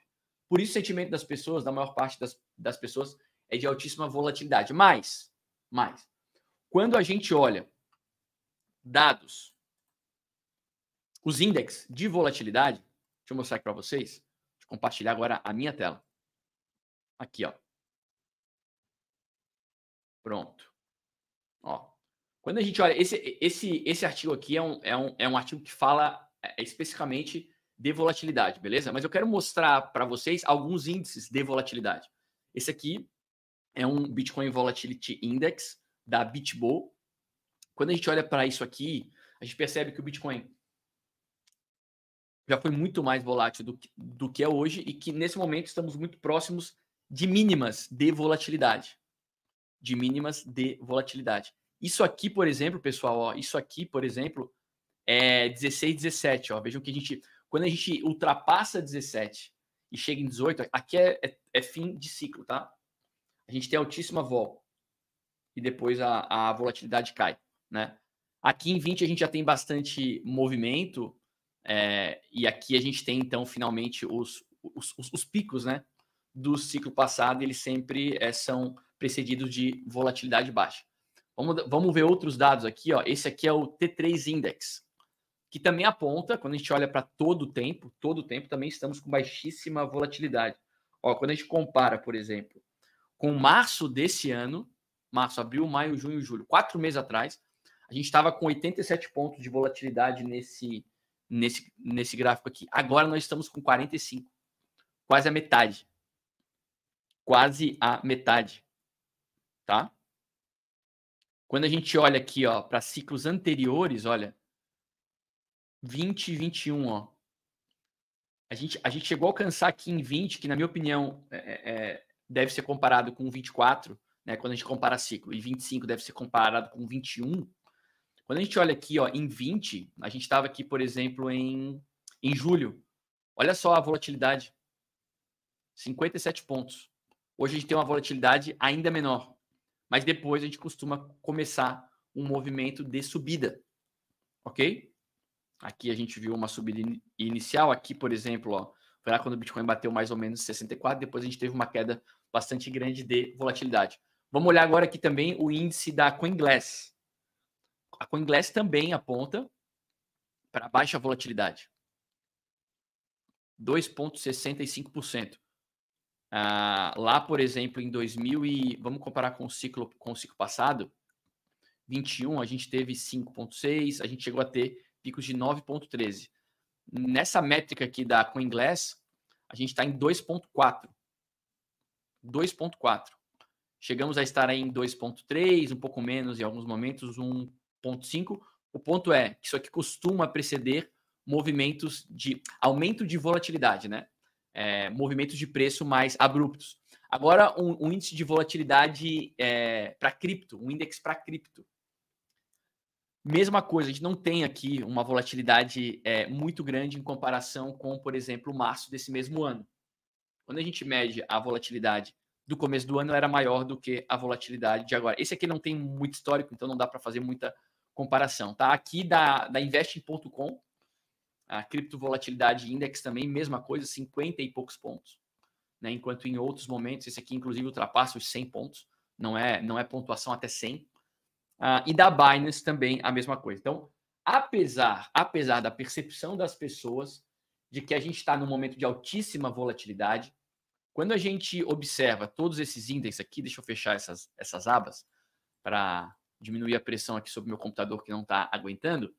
Por isso o sentimento das pessoas, da maior parte das pessoas, é de altíssima volatilidade. Mas, quando a gente olha dados, os índices de volatilidade, deixa eu mostrar aqui para vocês, deixa eu compartilhar agora a minha tela. Aqui, ó. Pronto. Ó. Quando a gente olha, esse artigo aqui é um artigo que fala especificamente de volatilidade, beleza? Mas eu quero mostrar para vocês alguns índices de volatilidade. Esse aqui é um Bitcoin Volatility Index da BitBo. Quando a gente olha para isso aqui, a gente percebe que o Bitcoin já foi muito mais volátil do que é hoje e que nesse momento estamos muito próximos de mínimas de volatilidade. De mínimas de volatilidade. Isso aqui, por exemplo, pessoal, ó, isso aqui, por exemplo, é 16, 17. Ó, vejam que quando a gente ultrapassa 17 e chega em 18, aqui é fim de ciclo, tá? A gente tem altíssima vol e depois a volatilidade cai, né? Aqui em 20 a gente já tem bastante movimento e aqui a gente tem, então, finalmente os picos, né, do ciclo passado, eles sempre são precedidos de volatilidade baixa. Vamos ver outros dados aqui, ó. Esse aqui é o T3 Index, que também aponta, quando a gente olha para todo o tempo também estamos com baixíssima volatilidade. Ó, quando a gente compara, por exemplo, com março desse ano, março, abril, maio, junho, julho, 4 meses atrás, a gente estava com 87 pontos de volatilidade nesse gráfico aqui. Agora nós estamos com 45, quase a metade. Quase a metade, tá? Quando a gente olha aqui, ó, para ciclos anteriores, olha, 20 e 21, ó. A gente chegou a alcançar aqui em 20, que na minha opinião deve ser comparado com 24, né, quando a gente compara ciclo, e 25 deve ser comparado com 21. Quando a gente olha aqui, ó, em 20, a gente estava aqui, por exemplo, em julho. Olha só a volatilidade. 57 pontos. Hoje a gente tem uma volatilidade ainda menor. Mas depois a gente costuma começar um movimento de subida. Ok? Aqui a gente viu uma subida inicial. Aqui, por exemplo, ó, foi lá quando o Bitcoin bateu mais ou menos 64. Depois a gente teve uma queda bastante grande de volatilidade. Vamos olhar agora aqui também o índice da CoinGlass. A CoinGlass também aponta para baixa volatilidade. 2,65%. Lá, por exemplo, em 2000 e vamos comparar com o ciclo passado, 21, a gente teve 5,6, a gente chegou a ter picos de 9,13. Nessa métrica aqui da CoinGlass, a gente está em 2,4. 2,4. Chegamos a estar aí em 2,3, um pouco menos em alguns momentos, 1,5. O ponto é que isso aqui costuma preceder movimentos de aumento de volatilidade, né? Movimentos de preço mais abruptos. Agora, um índice de volatilidade para cripto, um índice para cripto. Mesma coisa, a gente não tem aqui uma volatilidade muito grande em comparação com, por exemplo, março desse mesmo ano. Quando a gente mede a volatilidade do começo do ano, ela era maior do que a volatilidade de agora. Esse aqui não tem muito histórico, então não dá para fazer muita comparação. Tá? Aqui da Investing.com, a Cripto Volatilidade Index também, mesma coisa, 50 e poucos pontos. Né? Enquanto em outros momentos, esse aqui inclusive ultrapassa os 100 pontos, não é pontuação até 100. E da Binance também a mesma coisa. Então, apesar da percepção das pessoas de que a gente está num momento de altíssima volatilidade, quando a gente observa todos esses índices aqui, deixa eu fechar essas abas para diminuir a pressão aqui sobre o meu computador que não está aguentando,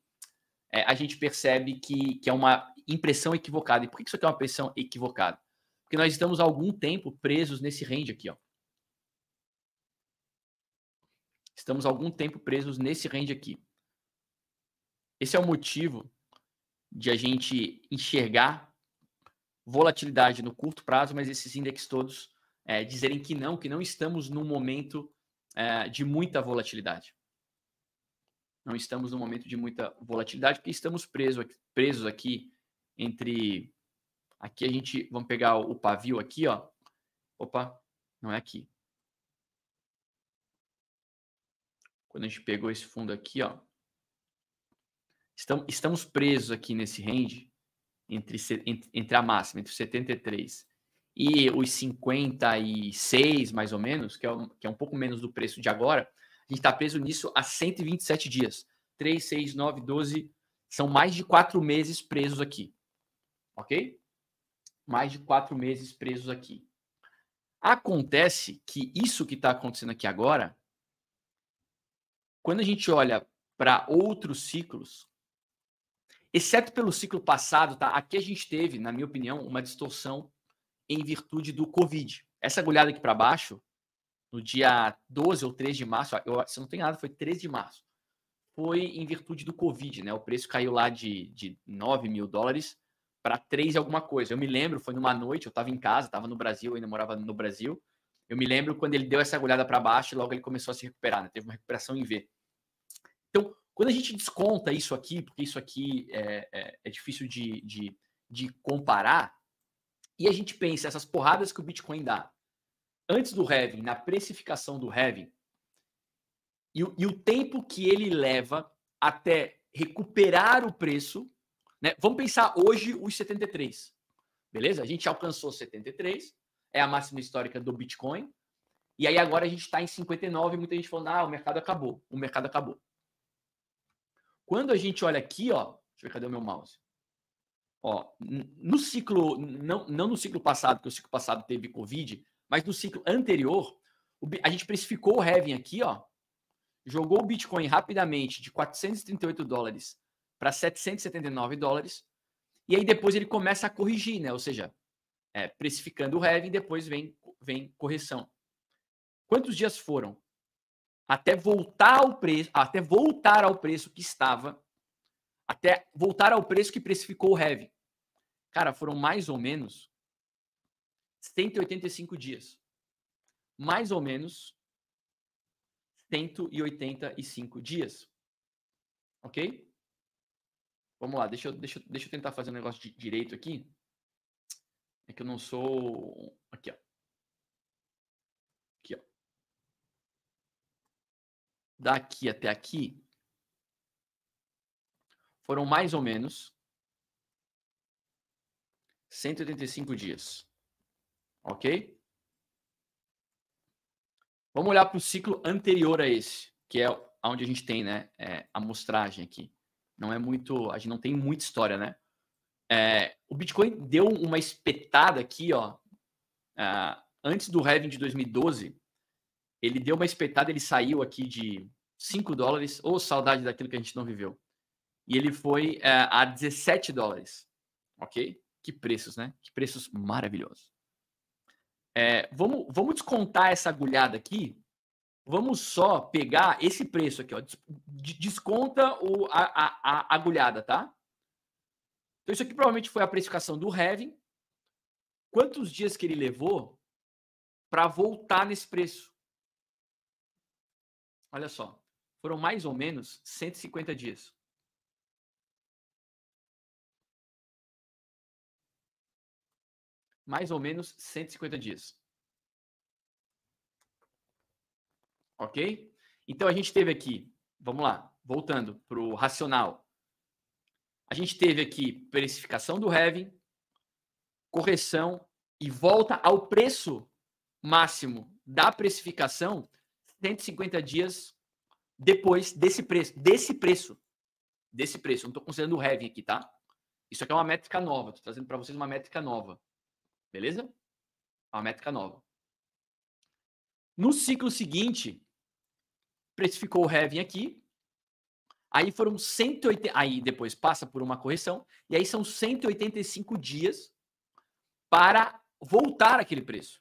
a gente percebe que é uma impressão equivocada. E por que isso aqui é uma pressão equivocada? Porque nós estamos há algum tempo presos nesse range aqui, ó. Estamos há algum tempo presos nesse range aqui. Esse é o motivo de a gente enxergar volatilidade no curto prazo, mas esses índices todos dizerem que não estamos num momento de muita volatilidade. Não estamos num momento de muita volatilidade, porque estamos presos aqui entre... Aqui a gente... Vamos pegar o pavio aqui, ó. Opa, não é aqui. Quando a gente pegou esse fundo aqui, ó. Estamos presos aqui nesse range entre a máxima, entre os 73 e os 56, mais ou menos, que é um pouco menos do preço de agora. A gente está preso nisso há 127 dias. 3, 6, 9, 12. São mais de 4 meses presos aqui. Ok? Mais de 4 meses presos aqui. Acontece que isso que está acontecendo aqui agora, quando a gente olha para outros ciclos, exceto pelo ciclo passado, tá? Aqui a gente teve, na minha opinião, uma distorção em virtude do Covid. Essa agulhada aqui para baixo, no dia 12 ou 13 de março, se eu não tenho nada, foi 13 de março, foi em virtude do Covid, né? O preço caiu lá de 9 mil dólares para 3 e alguma coisa. Eu me lembro, foi numa noite, eu estava em casa, estava no Brasil, eu ainda morava no Brasil. Eu me lembro quando ele deu essa agulhada para baixo e logo ele começou a se recuperar, né? Teve uma recuperação em V. Então, quando a gente desconta isso aqui, porque isso aqui é difícil de comparar, e a gente pensa essas porradas que o Bitcoin dá antes do halving, na precificação do halving, e o tempo que ele leva até recuperar o preço, né? Vamos pensar hoje os 73, beleza? A gente alcançou 73, é a máxima histórica do Bitcoin, e aí agora a gente está em 59, muita gente falando, o mercado acabou, o mercado acabou. Quando a gente olha aqui, ó, deixa eu ver, cadê o meu mouse? Ó, no ciclo, não no ciclo passado, porque o ciclo passado teve Covid, mas no ciclo anterior, a gente precificou o halving aqui, ó, jogou o Bitcoin rapidamente de 438 dólares para 779 dólares, e aí depois ele começa a corrigir, né? Ou seja, precificando o halving, depois vem correção. Quantos dias foram? Até voltar ao preço que estava, até voltar ao preço que precificou o halving. Cara, foram mais ou menos 185 dias. Mais ou menos 185 dias. Ok? Vamos lá, deixa eu tentar fazer um negócio de direito aqui. É que eu não sou... Aqui, ó. Aqui, ó. Daqui até aqui foram mais ou menos 185 dias. Ok? Vamos olhar para o ciclo anterior a esse, que é onde a gente tem, né, a amostragem aqui. Não é muito, a gente não tem muita história, né? O Bitcoin deu uma espetada aqui, ó, antes do halving de 2012, ele deu uma espetada, ele saiu aqui de 5 dólares, ou saudade daquilo que a gente não viveu. E ele foi a 17 dólares, ok? Que preços, né? Que preços maravilhosos. Vamos descontar essa agulhada aqui. Vamos só pegar esse preço aqui, ó. Desconta a agulhada, tá? Então, isso aqui provavelmente foi a precificação do halving. Quantos dias que ele levou para voltar nesse preço? Olha só. Foram mais ou menos 150 dias. Mais ou menos 150 dias. Ok? Então, a gente teve aqui, vamos lá, voltando para o racional. A gente teve aqui precificação do halving, correção e volta ao preço máximo da precificação 150 dias depois desse preço. desse preço. Eu não estou considerando o Heaven aqui, tá? Isso aqui é uma métrica nova. Estou trazendo para vocês uma métrica nova. Beleza? Uma métrica nova. No ciclo seguinte, precificou o Heaven aqui. Aí foram 180... Aí depois passa por uma correção. E aí são 185 dias para voltar aquele preço.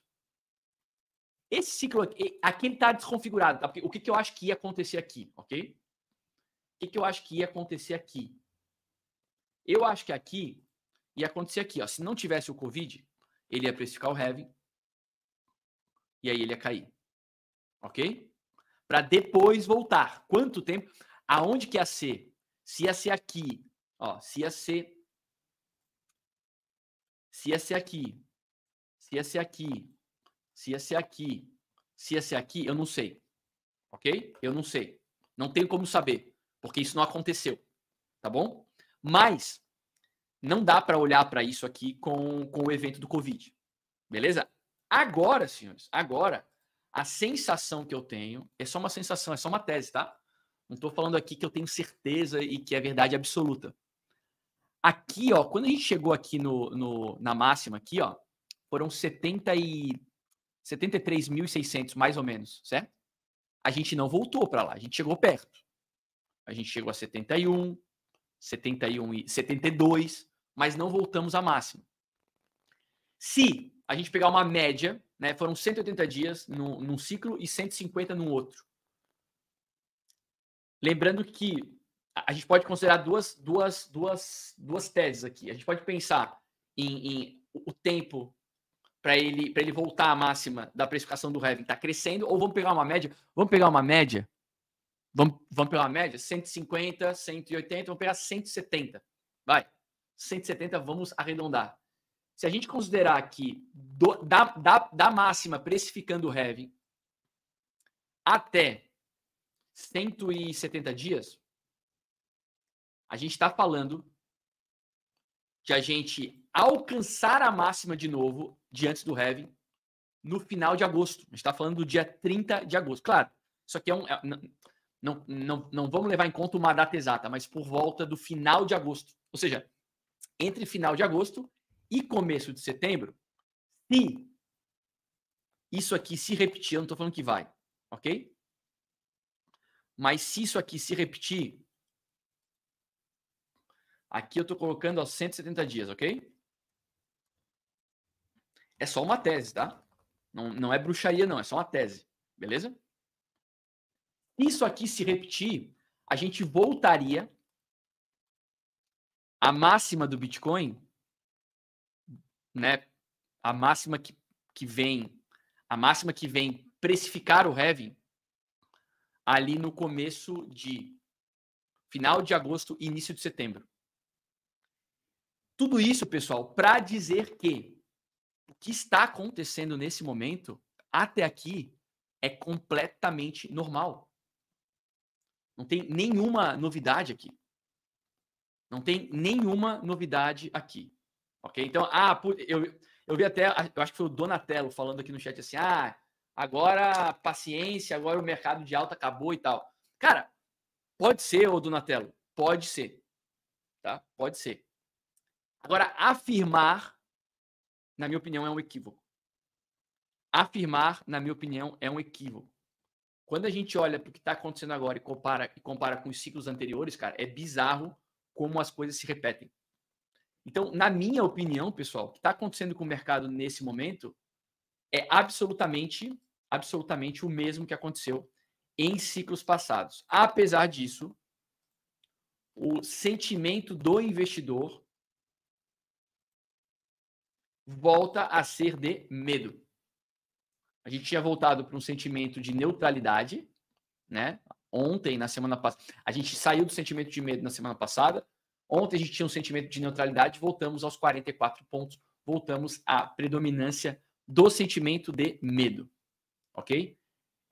Esse ciclo aqui ele está desconfigurado. Tá? Porque o que eu acho que ia acontecer aqui, ok? O que eu acho que ia acontecer aqui? Eu acho que aqui ia acontecer aqui. Ó. Se não tivesse o Covid, ele ia precificar o Heaven. E aí ele ia cair. Ok? Para depois voltar. Quanto tempo? Aonde que ia ser? Se ia ser aqui. Ó, se ia ser aqui. Se ia ser aqui. Se ia ser aqui. Se ia ser aqui, eu não sei. Ok? Eu não sei. Não tenho como saber. Porque isso não aconteceu. Tá bom? Mas não dá para olhar para isso aqui com o evento do Covid. Beleza? Agora, senhores, agora, a sensação que eu tenho é só uma sensação, é só uma tese, tá? Não estou falando aqui que eu tenho certeza e que é verdade absoluta. Aqui, ó, quando a gente chegou aqui na máxima, aqui, ó, foram 73.600, mais ou menos, certo? A gente não voltou para lá, a gente chegou perto. A gente chegou a 71, 71 e 72, mas não voltamos à máxima. Se a gente pegar uma média, né, foram 180 dias num ciclo e 150 no outro. Lembrando que a gente pode considerar duas teses aqui. A gente pode pensar em o tempo para ele voltar à máxima da precificação do Heaven está crescendo, ou vamos pegar uma média? Vamos pegar uma média? Vamos pegar uma média? 150, 180, vamos pegar 170. Vai. 170, vamos arredondar. Se a gente considerar que da máxima precificando o Heaven até 170 dias, a gente está falando de a gente alcançar a máxima de novo, diante do Heaven, no final de agosto. A gente está falando do dia 30 de agosto. Claro, isso aqui não vamos levar em conta uma data exata, mas por volta do final de agosto. Ou seja, entre final de agosto e começo de setembro, se isso aqui se repetir, eu não estou falando que vai, ok? Mas se isso aqui se repetir, aqui eu estou colocando aos 170 dias, ok? É só uma tese, tá? Não é bruxaria, não, é só uma tese, beleza? Se isso aqui se repetir, a gente voltaria à máxima do Bitcoin, né? A máxima que vem precificar o Heaven ali no começo de final de agosto e início de setembro. Tudo isso, pessoal, para dizer que o que está acontecendo nesse momento, até aqui, é completamente normal. Não tem nenhuma novidade aqui. Não tem nenhuma novidade aqui. Ok? Então, eu vi até, eu acho que foi o Donatello falando aqui no chat assim, agora paciência, agora o mercado de alta acabou e tal. Cara, pode ser, ô Donatello, pode ser. Tá? Pode ser. Agora, afirmar, na minha opinião, é um equívoco. Afirmar, na minha opinião, é um equívoco. Quando a gente olha para o que está acontecendo agora e compara com os ciclos anteriores, cara, é bizarro como as coisas se repetem. Então, na minha opinião, pessoal, o que está acontecendo com o mercado nesse momento é absolutamente o mesmo que aconteceu em ciclos passados. Apesar disso, o sentimento do investidor volta a ser de medo. A gente tinha voltado para um sentimento de neutralidade, né? Ontem, na semana passada, a gente saiu do sentimento de medo na semana passada. Ontem a gente tinha um sentimento de neutralidade, voltamos aos 44 pontos, voltamos à predominância do sentimento de medo, ok?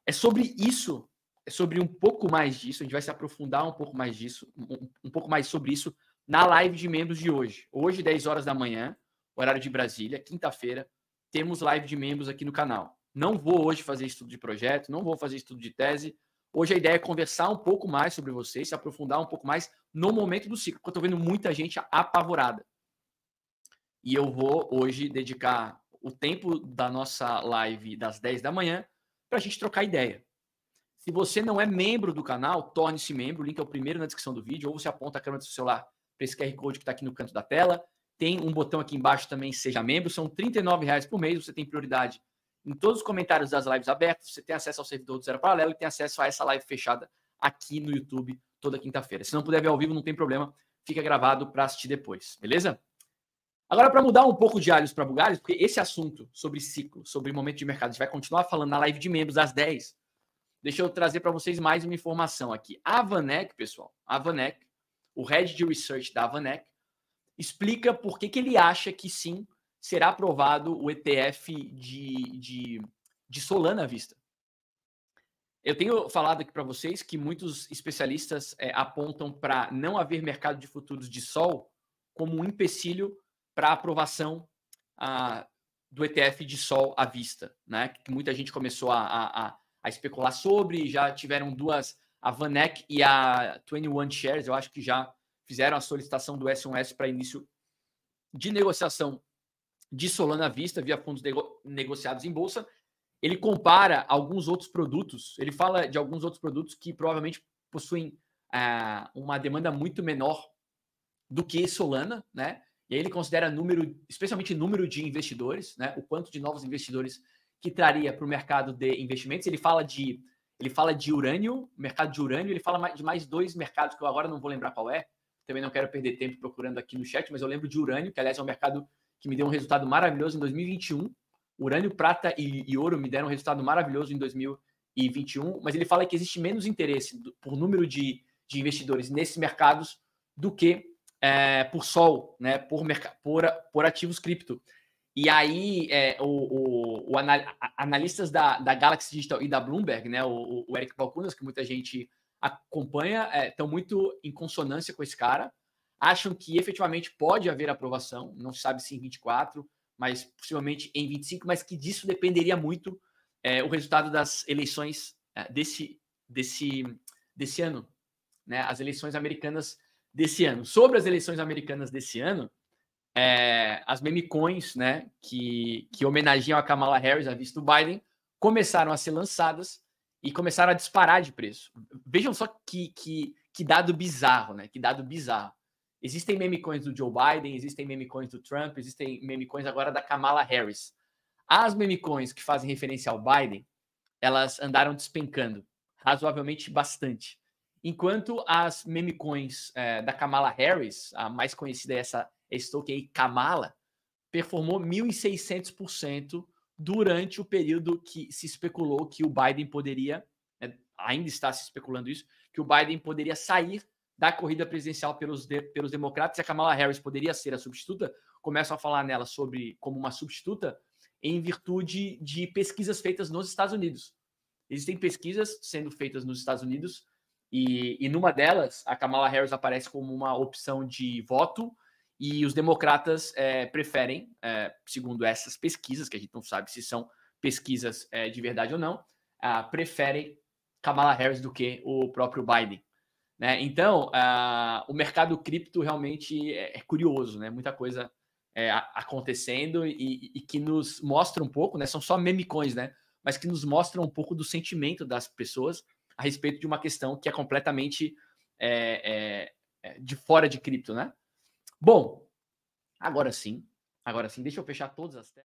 É sobre isso, é sobre um pouco mais disso, a gente vai se aprofundar um pouco mais disso, um pouco mais sobre isso na live de membros de hoje. Hoje, 10 horas da manhã, horário de Brasília, quinta-feira, temos live de membros aqui no canal. Não vou hoje fazer estudo de projeto, não vou fazer estudo de tese. Hoje a ideia é conversar um pouco mais sobre vocês, se aprofundar um pouco mais no momento do ciclo, porque eu estou vendo muita gente apavorada. E eu vou hoje dedicar o tempo da nossa live das 10 da manhã para a gente trocar ideia. Se você não é membro do canal, torne-se membro. O link é o primeiro na descrição do vídeo. Ou você aponta a câmera do seu celular para esse QR Code que está aqui no canto da tela. Tem um botão aqui embaixo também, seja membro. São R$ 39 por mês. Você tem prioridade em todos os comentários das lives abertas. Você tem acesso ao servidor do Zero Paralelo e tem acesso a essa live fechada aqui no YouTube toda quinta-feira. Se não puder ver ao vivo, não tem problema. Fica gravado para assistir depois. Beleza? Agora, para mudar um pouco de alhos para bugalhos, porque esse assunto sobre ciclo, sobre momento de mercado, a gente vai continuar falando na live de membros às 10. Deixa eu trazer para vocês mais uma informação aqui. A Vanek, pessoal, a Vanek, o Head de Research da Vanek, explica por que ele acha que sim será aprovado o ETF de Solana à vista. Eu tenho falado aqui para vocês que muitos especialistas apontam para não haver mercado de futuros de Sol como um empecilho para a aprovação do ETF de Sol à vista, né? Que muita gente começou a especular sobre, já tiveram duas, a Vanek e a 21 Shares, eu acho que já fizeram a solicitação do S1S para início de negociação de Solana à vista via fundos negociados em bolsa. Ele compara alguns outros produtos, ele fala de alguns outros produtos que provavelmente possuem uma demanda muito menor do que Solana, né? E aí ele considera especialmente número de investidores, né? O quanto de novos investidores que traria para o mercado de investimentos. Ele fala de urânio, mercado de urânio, ele fala de mais dois mercados que eu agora não vou lembrar qual é. Também não quero perder tempo procurando aqui no chat, mas eu lembro de urânio, que aliás é um mercado que me deu um resultado maravilhoso em 2021. Urânio, prata e ouro me deram um resultado maravilhoso em 2021, mas ele fala que existe menos interesse por número de investidores nesses mercados do que por Sol, né, por ativos cripto. E aí, analistas da Galaxy Digital e da Bloomberg, né, o Eric Balchunas, que muita gente acompanha, estão muito em consonância com esse cara, acham que efetivamente pode haver aprovação, não se sabe se em 24, mas possivelmente em 25, mas que disso dependeria muito o resultado das eleições desse ano, né, as eleições americanas desse ano. Sobre as eleições americanas desse ano, as meme coins, né, que homenageiam a Kamala Harris, a vista do Biden, começaram a ser lançadas e começaram a disparar de preço. Vejam só que dado bizarro, né? Que dado bizarro. Existem meme coins do Joe Biden, existem meme coins do Trump, existem meme coins agora da Kamala Harris. As meme coins que fazem referência ao Biden, elas andaram despencando razoavelmente bastante. Enquanto as meme coins da Kamala Harris, a mais conhecida é esse token aí, Kamala, performou 1.600% durante o período que se especulou que o Biden poderia, ainda está se especulando isso, que o Biden poderia sair da corrida presidencial pelos democratas e a Kamala Harris poderia ser a substituta. Começam a falar nela como uma substituta em virtude de pesquisas feitas nos Estados Unidos. Existem pesquisas sendo feitas nos Estados Unidos e numa delas a Kamala Harris aparece como uma opção de voto e os democratas preferem, segundo essas pesquisas, que a gente não sabe se são pesquisas de verdade ou não, preferem Kamala Harris do que o próprio Biden. Né? Então, o mercado cripto realmente é curioso, né? Muita coisa acontecendo e que nos mostra um pouco, né? São só meme coins, né? Mas que nos mostram um pouco do sentimento das pessoas a respeito de uma questão que é completamente de fora de cripto, né? Bom, agora sim, deixa eu fechar todas as telas.